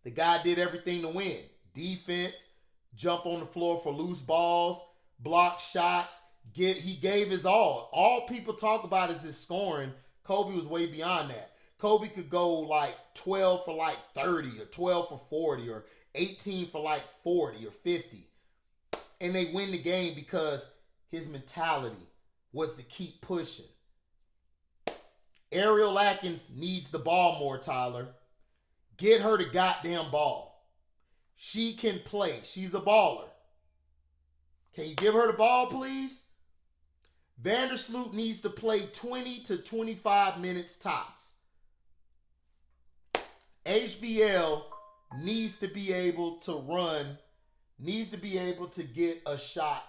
the guy did everything to win. Defense, jump on the floor for loose balls, block shots. He gave his all. All people talk about is his scoring. Kobe was way beyond that. Kobe could go like 12 for like 30 or 12 for 40 or 18 for like 40 or 50. And they win the game because his mentality was to keep pushing. Ariel Atkins needs the ball more, Tyler. Get her the goddamn ball. She can play. She's a baller. Can you give her the ball, please? Vandersloot needs to play 20 to 25 minutes tops. HBL needs to be able to run, needs to be able to get a shot.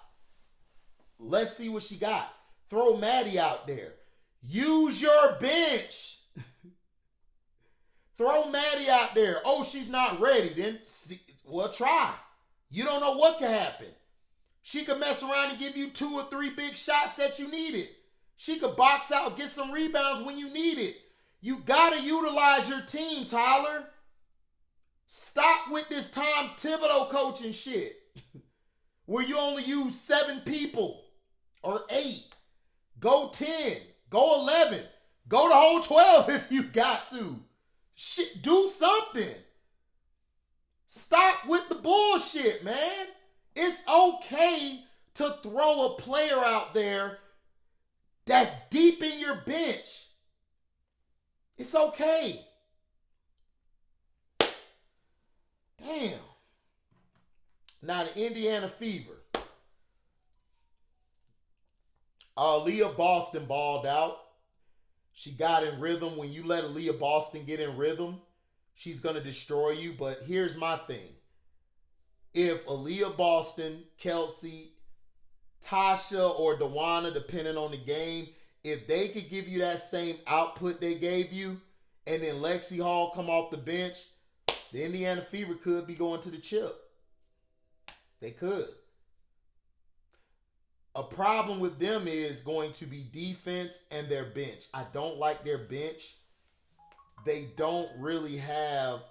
Let's see what she got. Throw Maddie out there. Use your bench. Throw Maddie out there. Oh, she's not ready. Then, well, try. You don't know what could happen. She could mess around and give you 2 or 3 big shots that you needed. She could box out, get some rebounds when you need it. You got to utilize your team, Tyler. Stop with this Tom Thibodeau coaching shit where you only use 7 people or 8. Go 10. Go 11. Go the whole 12 if you got to. Shit, do something. Stop with the bullshit, man. It's okay to throw a player out there that's deep in your bench. It's okay. Damn. Now the Indiana Fever. Aaliyah Boston balled out. She got in rhythm. When you let Aaliyah Boston get in rhythm, she's going to destroy you. But here's my thing. If Aaliyah Boston, Kelsey, Tasha, or Dewana, depending on the game, if they could give you that same output they gave you, and then Lexi Hall come off the bench, the Indiana Fever could be going to the chip. They could. A problem with them is going to be defense and their bench. I don't like their bench. They don't really have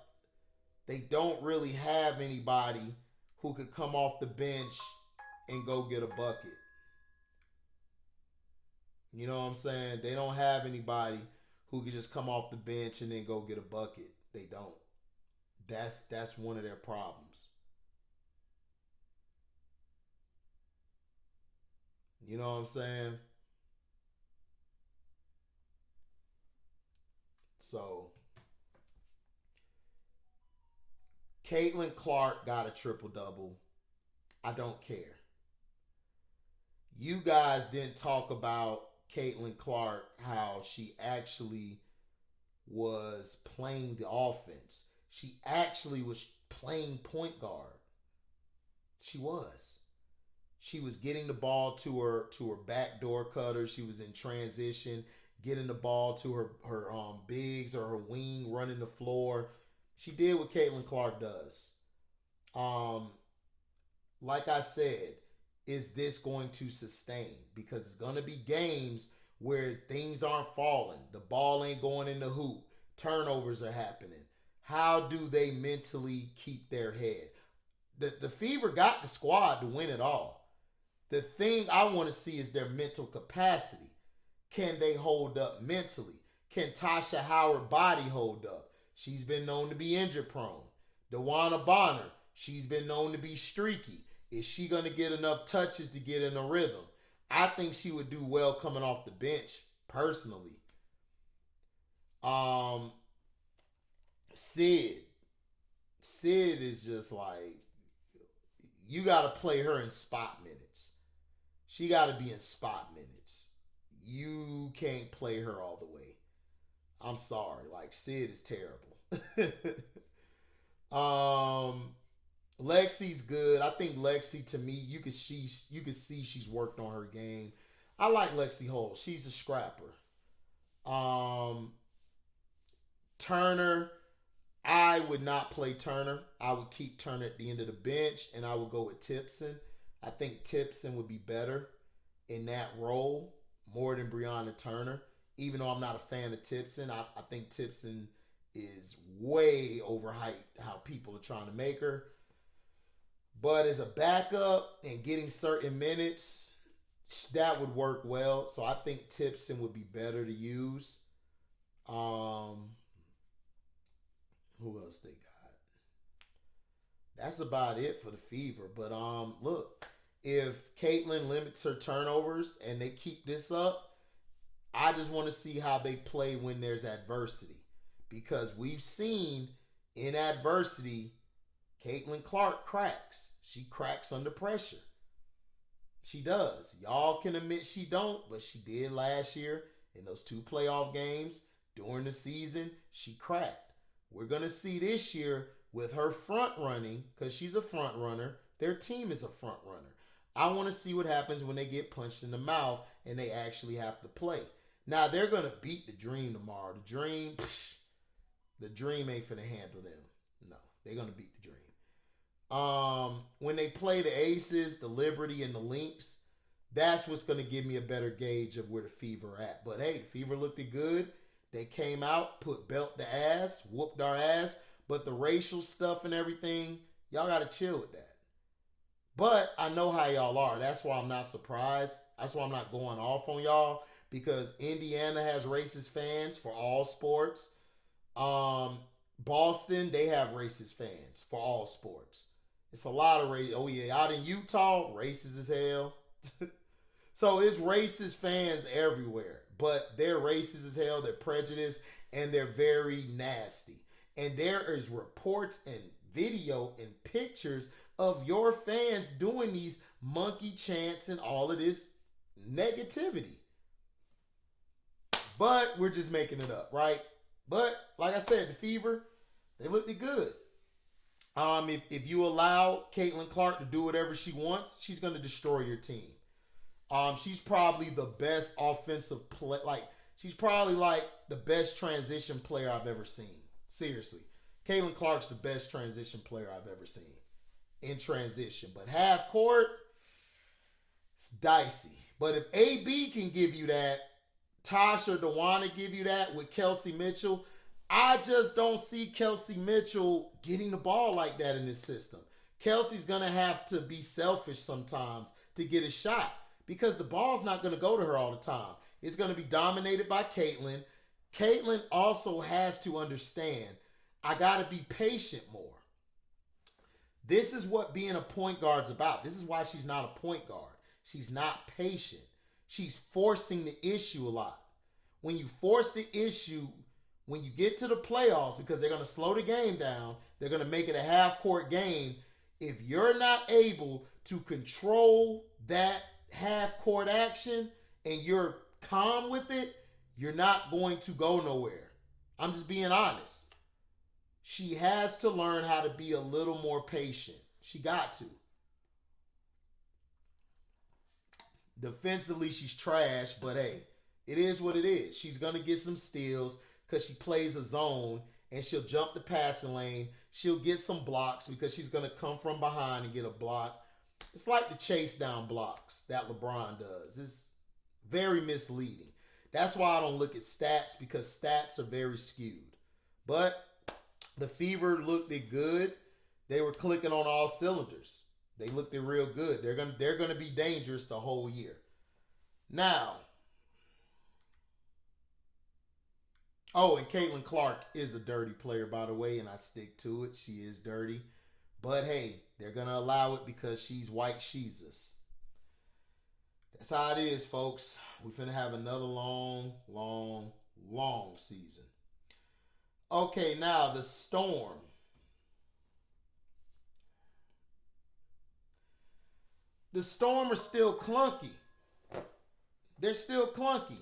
anybody who could come off the bench and go get a bucket. You know what I'm saying? They don't have anybody who could just come off the bench and then go get a bucket. They don't. That's one of their problems. You know what I'm saying? So, Caitlin Clark got a triple-double. I don't care. You guys didn't talk about Caitlin Clark, how she actually was playing the offense. She actually was playing point guard. She was. She was getting the ball to her backdoor cutter. She was in transition, getting the ball to her bigs or her wing, running the floor. She did what Caitlin Clark does. Like I said, is this going to sustain? Because it's going to be games where things aren't falling. The ball ain't going in the hoop. Turnovers are happening. How do they mentally keep their head? The Fever got the squad to win it all. The thing I want to see is their mental capacity. Can they hold up mentally? Can Tasha Howard body hold up? She's been known to be injury prone. Dewana Bonner, she's been known to be streaky. Is she going to get enough touches to get in a rhythm? I think she would do well coming off the bench, personally. Sid is just like, you got to play her in spot minutes. She got to be in spot minutes. You can't play her all the way. I'm sorry. Like, Sid is terrible. Lexi's good. I think Lexi, to me, you could see she's worked on her game. I like Lexi Hull. She's a scrapper. Turner, I would not play Turner. I would keep Turner at the end of the bench, and I would go with Tipson. I think Tipson would be better in that role more than Brianna Turner. Even though I'm not a fan of Tipson, I think Tipson is way overhyped how people are trying to make her. But as a backup and getting certain minutes, that would work well. So I think Tipson would be better to use. Who else they got? That's about it for the Fever. But look, if Caitlyn limits her turnovers and they keep this up, I just want to see how they play when there's adversity. Because we've seen in adversity, Caitlin Clark cracks. She cracks under pressure. She does. Y'all can admit she don't, but she did last year in those 2 playoff games during the season. She cracked. We're going to see this year with her front running, because she's a front runner. Their team is a front runner. I want to see what happens when they get punched in the mouth and they actually have to play. Now, they're going to beat the Dream tomorrow. The Dream ain't finna handle them. No, they're going to beat the Dream. When they play the Aces, the Liberty, and the Lynx, that's what's going to give me a better gauge of where the Fever at. But hey, the Fever looked good. They came out, put belt to ass, whooped our ass. But the racial stuff and everything, y'all got to chill with that. But I know how y'all are. That's why I'm not surprised. That's why I'm not going off on y'all. Because Indiana has racist fans for all sports. Boston, they have racist fans for all sports. It's a lot of race. Oh yeah, out in Utah, racist as hell. So it's racist fans everywhere. But they're racist as hell. They're prejudiced. And they're very nasty. And there is reports and video and pictures of your fans doing these monkey chants and all of this negativity. But we're just making it up, right? But like I said, the Fever, they looked good. If you allow Caitlin Clark to do whatever she wants, she's going to destroy your team. She's probably the best offensive play. She's probably the best transition player I've ever seen. Seriously. Caitlin Clark's the best transition player I've ever seen in transition. But half court, it's dicey. But if AB can give you that, Tosh or DeWanna give you that with Kelsey Mitchell, I just don't see Kelsey Mitchell getting the ball like that in this system. Kelsey's going to have to be selfish sometimes to get a shot because the ball's not going to go to her all the time. It's going to be dominated by Caitlin. Caitlin also has to understand, I got to be patient more. This is what being a point guard's about. This is why she's not a point guard. She's not patient. She's forcing the issue a lot. When you force the issue, when you get to the playoffs, because they're going to slow the game down, they're going to make it a half-court game. If you're not able to control that half-court action and you're calm with it, you're not going to go nowhere. I'm just being honest. She has to learn how to be a little more patient. She got to. Defensively, she's trash, but hey, it is what it is. She's going to get some steals because she plays a zone and she'll jump the passing lane. She'll get some blocks because she's going to come from behind and get a block. It's like the chase down blocks that LeBron does. It's very misleading. That's why I don't look at stats, because stats are very skewed. But the Fever looked good. They were clicking on all cylinders. They looked real good. They're gonna be dangerous the whole year. Now, and Caitlin Clark is a dirty player, by the way, and I stick to it. She is dirty. But hey, they're gonna allow it because she's white Jesus. That's how it is, folks. We're finna have another long, long, long season. Okay, now the Storm. The Storm are still clunky. They're still clunky.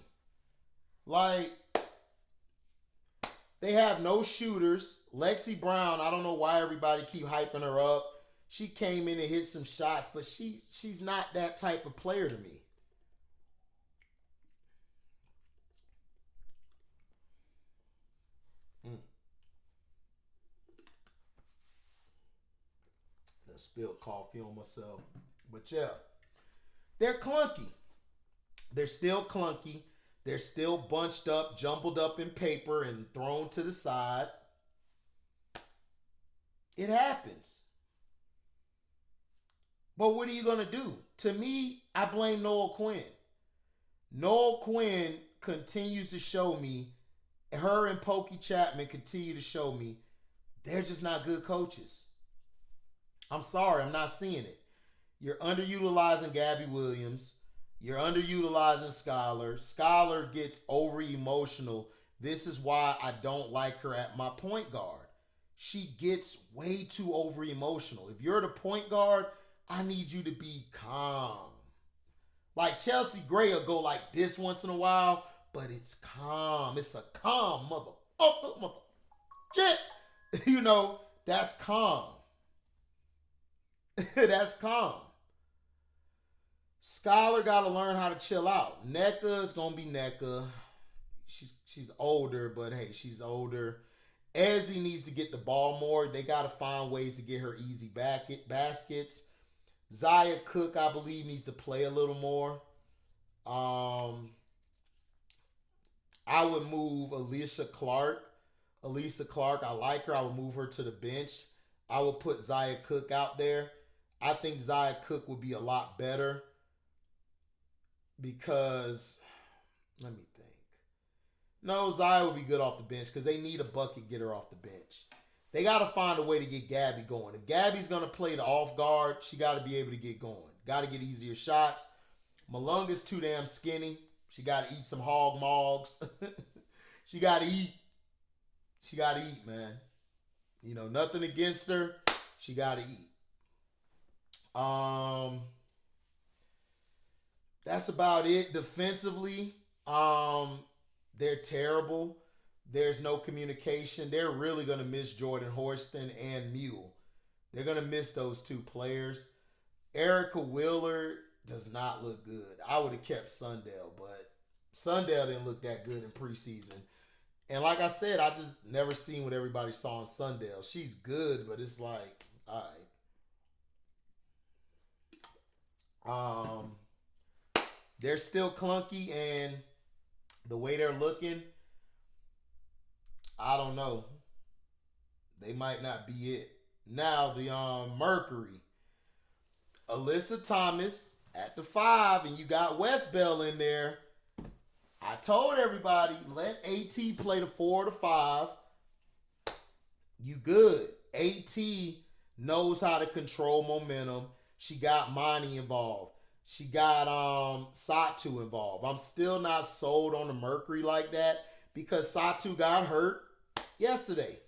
They have no shooters. Lexi Brown, I don't know why everybody keep hyping her up. She came in and hit some shots, but she's not that type of player to me. I spilled coffee on myself. But yeah, they're clunky. They're still clunky. They're still bunched up, jumbled up in paper and thrown to the side. It happens. But what are you going to do? To me, I blame Noel Quinn. Noel Quinn continues to show me, her and Pokey Chapman continue to show me, they're just not good coaches. I'm sorry, I'm not seeing it. You're underutilizing Gabby Williams. You're underutilizing Skylar. Skylar gets over emotional. This is why I don't like her at my point guard. She gets way too over emotional. If you're the point guard, I need you to be calm. Like Chelsea Gray will go like this once in a while, but it's calm. It's a calm mother shit. You know, that's calm. That's calm. Skylar got to learn how to chill out. NECA is going to be NECA. She's older, but hey, she's older. Ezzy needs to get the ball more. They got to find ways to get her easy baskets. Zaya Cook, I believe, needs to play a little more. I would move Alicia Clark. I like her. I would move her to the bench. I would put Zaya Cook out there. I think Zaya Cook would be a lot better because, let me think. No, Zaya would be good off the bench because they need a bucket getter off the bench. They got to find a way to get Gabby going. If Gabby's going to play the off guard, she got to be able to get going. Got to get easier shots. Malunga's too damn skinny. She got to eat some hog mogs. She got to eat. She got to eat, man. You know, nothing against her. She got to eat. That's about it. Defensively, they're terrible. There's no communication. They're really going to miss Jordan Horston and Mule. They're going to miss those two players. Erica Wheeler does not look good. I would have kept Sundell, but Sundell didn't look that good in preseason. And like I said, I just never seen what everybody saw in Sundell. She's good, but it's like, all right. They're still clunky, and the way they're looking, I don't know. They might not be it. Now, the Mercury. Alyssa Thomas at the 5, and you got West Bell in there. I told everybody, let AT play the 4 or the 5. You good. AT knows how to control momentum. She got Monty involved. She got Satu involved. I'm still not sold on the Mercury like that because Satu got hurt yesterday.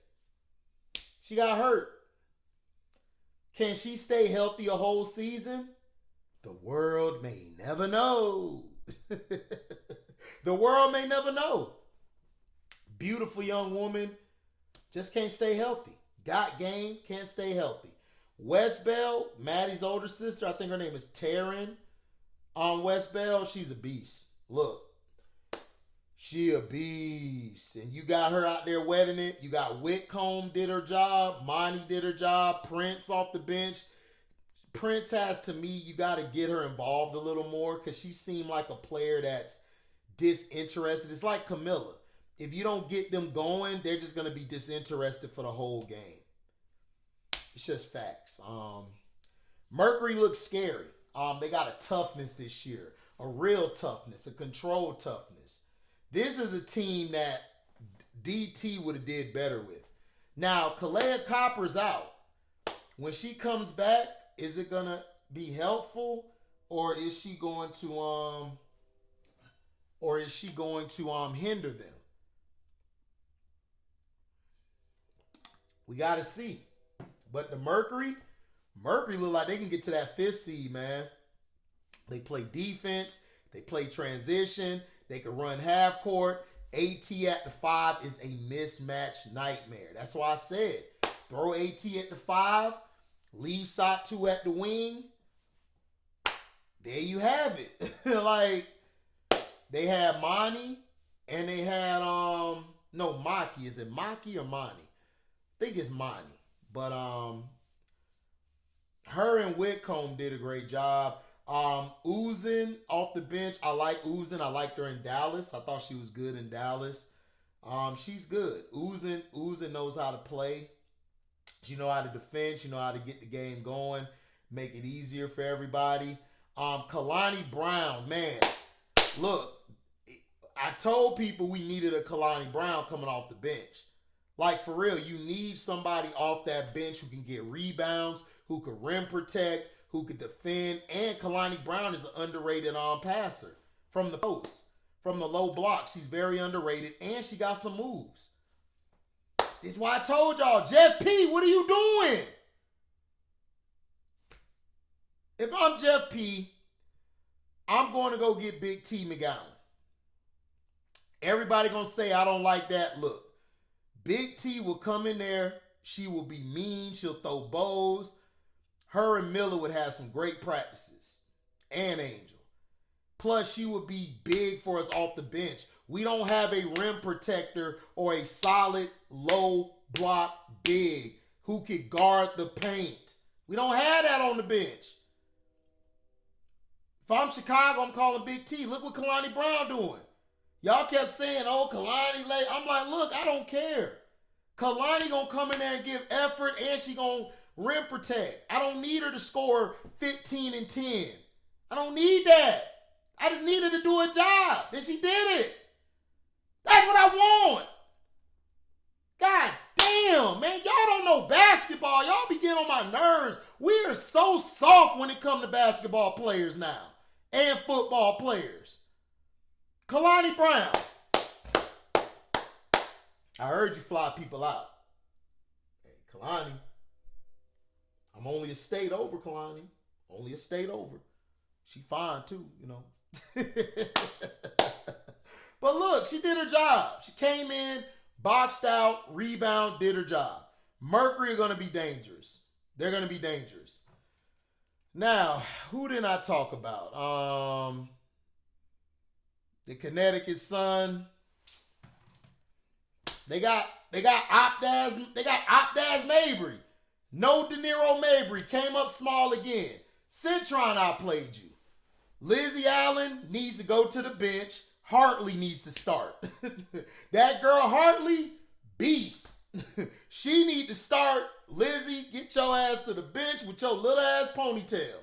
She got hurt. Can she stay healthy a whole season? The world may never know. The world may never know. Beautiful young woman, just can't stay healthy. Got game, can't stay healthy. West Bell, Maddie's older sister, I think her name is Taryn. West Bell, she's a beast. Look, she a beast. And you got her out there wetting it. You got Whitcomb did her job. Monty did her job. Prince off the bench. Prince has, to me, you got to get her involved a little more because she seemed like a player that's disinterested. It's like Camilla. If you don't get them going, they're just going to be disinterested for the whole game. It's just facts. Mercury looks scary. They got a toughness this year. A real toughness. A controlled toughness. This is a team that DT would have did better with. Now, Kalea Copper's out. When she comes back, is it going to be helpful, or is she going to hinder them? We got to see. But the Mercury look like they can get to that 5th seed, man. They play defense. They play transition. They can run half court. AT at the 5 is a mismatch nightmare. That's why I said, throw AT at the 5, leave Satu at the wing. There you have it. Like, they had Monty, and they had, Maki. Is it Maki or Monty? I think it's Monty. But, her and Whitcomb did a great job. Uzin off the bench. I like Uzin. I liked her in Dallas. I thought she was good in Dallas. She's good. Uzin knows how to play. She knows how to defend. She knows how to get the game going. Make it easier for everybody. Kalani Brown, man. Look, I told people we needed a Kalani Brown coming off the bench. Like, for real, you need somebody off that bench who can get rebounds, who could rim protect, who could defend, and Kalani Brown is an underrated passer from the post, from the low block. She's very underrated, and she got some moves. This is why I told y'all, Jeff P., what are you doing? If I'm Jeff P., I'm going to go get Big T McGowan. Everybody going to say I don't like that look. Big T will come in there. She will be mean. She'll throw bows. Her and Miller would have some great practices. And Angel. Plus, she would be big for us off the bench. We don't have a rim protector or a solid low block big who could guard the paint. We don't have that on the bench. If I'm Chicago, I'm calling Big T. Look what Kalani Brown doing. Y'all kept saying, oh, Kalani late. I'm like, look, I don't care. Kalani gonna come in there and give effort, and she gonna rim protect. I don't need her to score 15 and 10. I don't need that. I just need her to do a job. And she did it. That's what I want. God damn, man. Y'all don't know basketball. Y'all be getting on my nerves. We are so soft when it comes to basketball players now. And football players. Kalani Brown. I heard you fly people out. Hey, Kalani. I'm only a state over, Kalani. Only a state over. She fine too, you know. But look, she did her job. She came in, boxed out, rebound, did her job. Mercury are going to be dangerous. They're going to be dangerous. Now, who didn't I talk about? The Connecticut Sun. They got Opdaz Mabry. No De Niro Mabry came up small again. Citron outplayed you. Lizzie Allen needs to go to the bench. Hartley needs to start. That girl Hartley, beast. She need to start. Lizzie, get your ass to the bench with your little ass ponytail.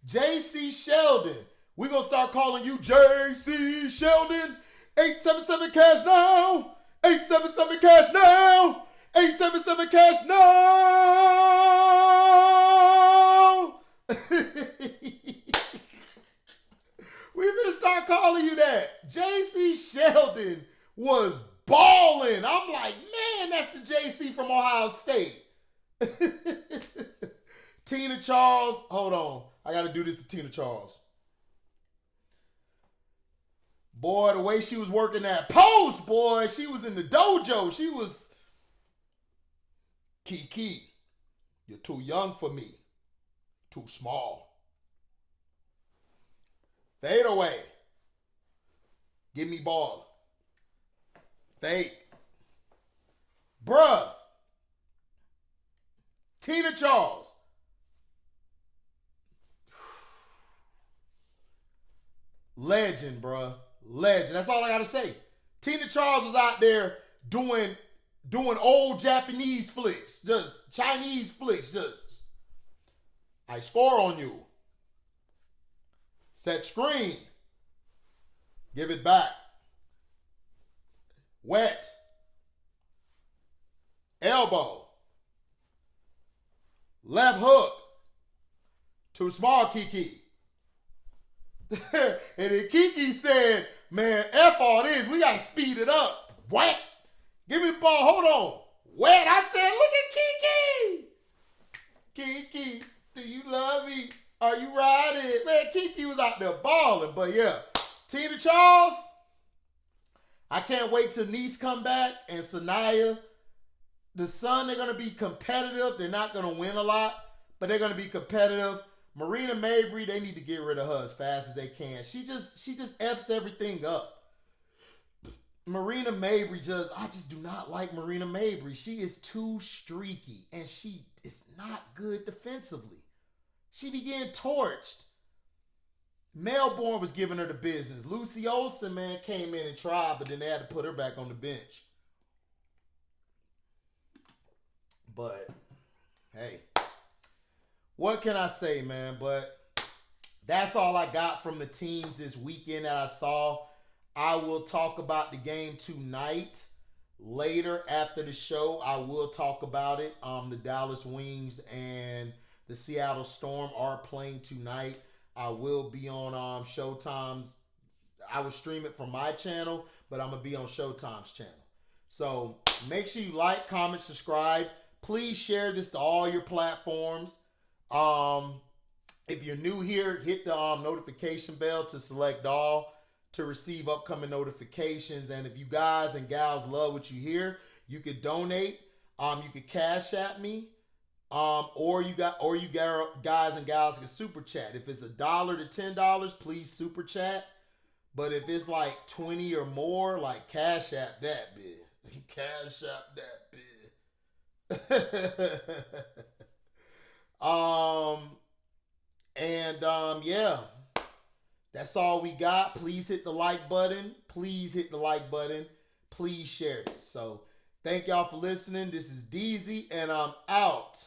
J.C. Sheldon. We're going to start calling you J.C. Sheldon. 877 cash now. 877 cash now. 877 cash now. We're going to start calling you that. J.C. Sheldon was balling. I'm like, man, that's the J.C. from Ohio State. Tina Charles. Hold on. I got to do this to Tina Charles. Boy, the way she was working that post, boy, she was in the dojo. She was, Kiki, you're too young for me. Too small. Fade away. Give me ball. Fake. Bruh. Tina Charles. Legend, bruh. Legend. That's all I gotta say. Tina Charles was out there doing old Japanese flicks, just Chinese flicks, just I score on you. Set screen. Give it back. Wet. Elbow. Left hook. Too small, Kiki. And then Kiki said, man, F all this. We got to speed it up. Wet. Give me the ball. Hold on. Wet. I said, look at Kiki. Kiki, do you love me? Are you riding? Man, Kiki was out there balling. But yeah, Tina Charles, I can't wait till Nice come back and Sanaya. The Sun, they're going to be competitive. They're not going to win a lot, but they're going to be competitive. Marina Mabry, they need to get rid of her as fast as they can. She just F's everything up. Marina Mabry I just do not like Marina Mabry. She is too streaky, and she is not good defensively. She be getting torched. Melbourne was giving her the business. Lucy Olsen, man, came in and tried, but then they had to put her back on the bench. But, hey, what can I say, man? But that's all I got from the teams this weekend that I saw. I will talk about the game tonight later after the show, I will talk about it. The Dallas Wings and the Seattle Storm are playing tonight. I will be on Showtime's. I will stream it from my channel, but I'm going to be on Showtime's channel. So make sure you like, comment, subscribe. Please share this to all your platforms. If you're new here, hit the notification bell to select all to receive upcoming notifications. And if you guys and gals love what you hear, you could donate. You could Cash App me. Or you guys and gals can super chat. If it's $1 to $10, please super chat. But if it's like 20 or more, like Cash App that big. Cash App that big. Yeah. That's all we got. Please hit the like button. Please hit the like button. Please share this. So thank y'all for listening. This is Deezy, and I'm out.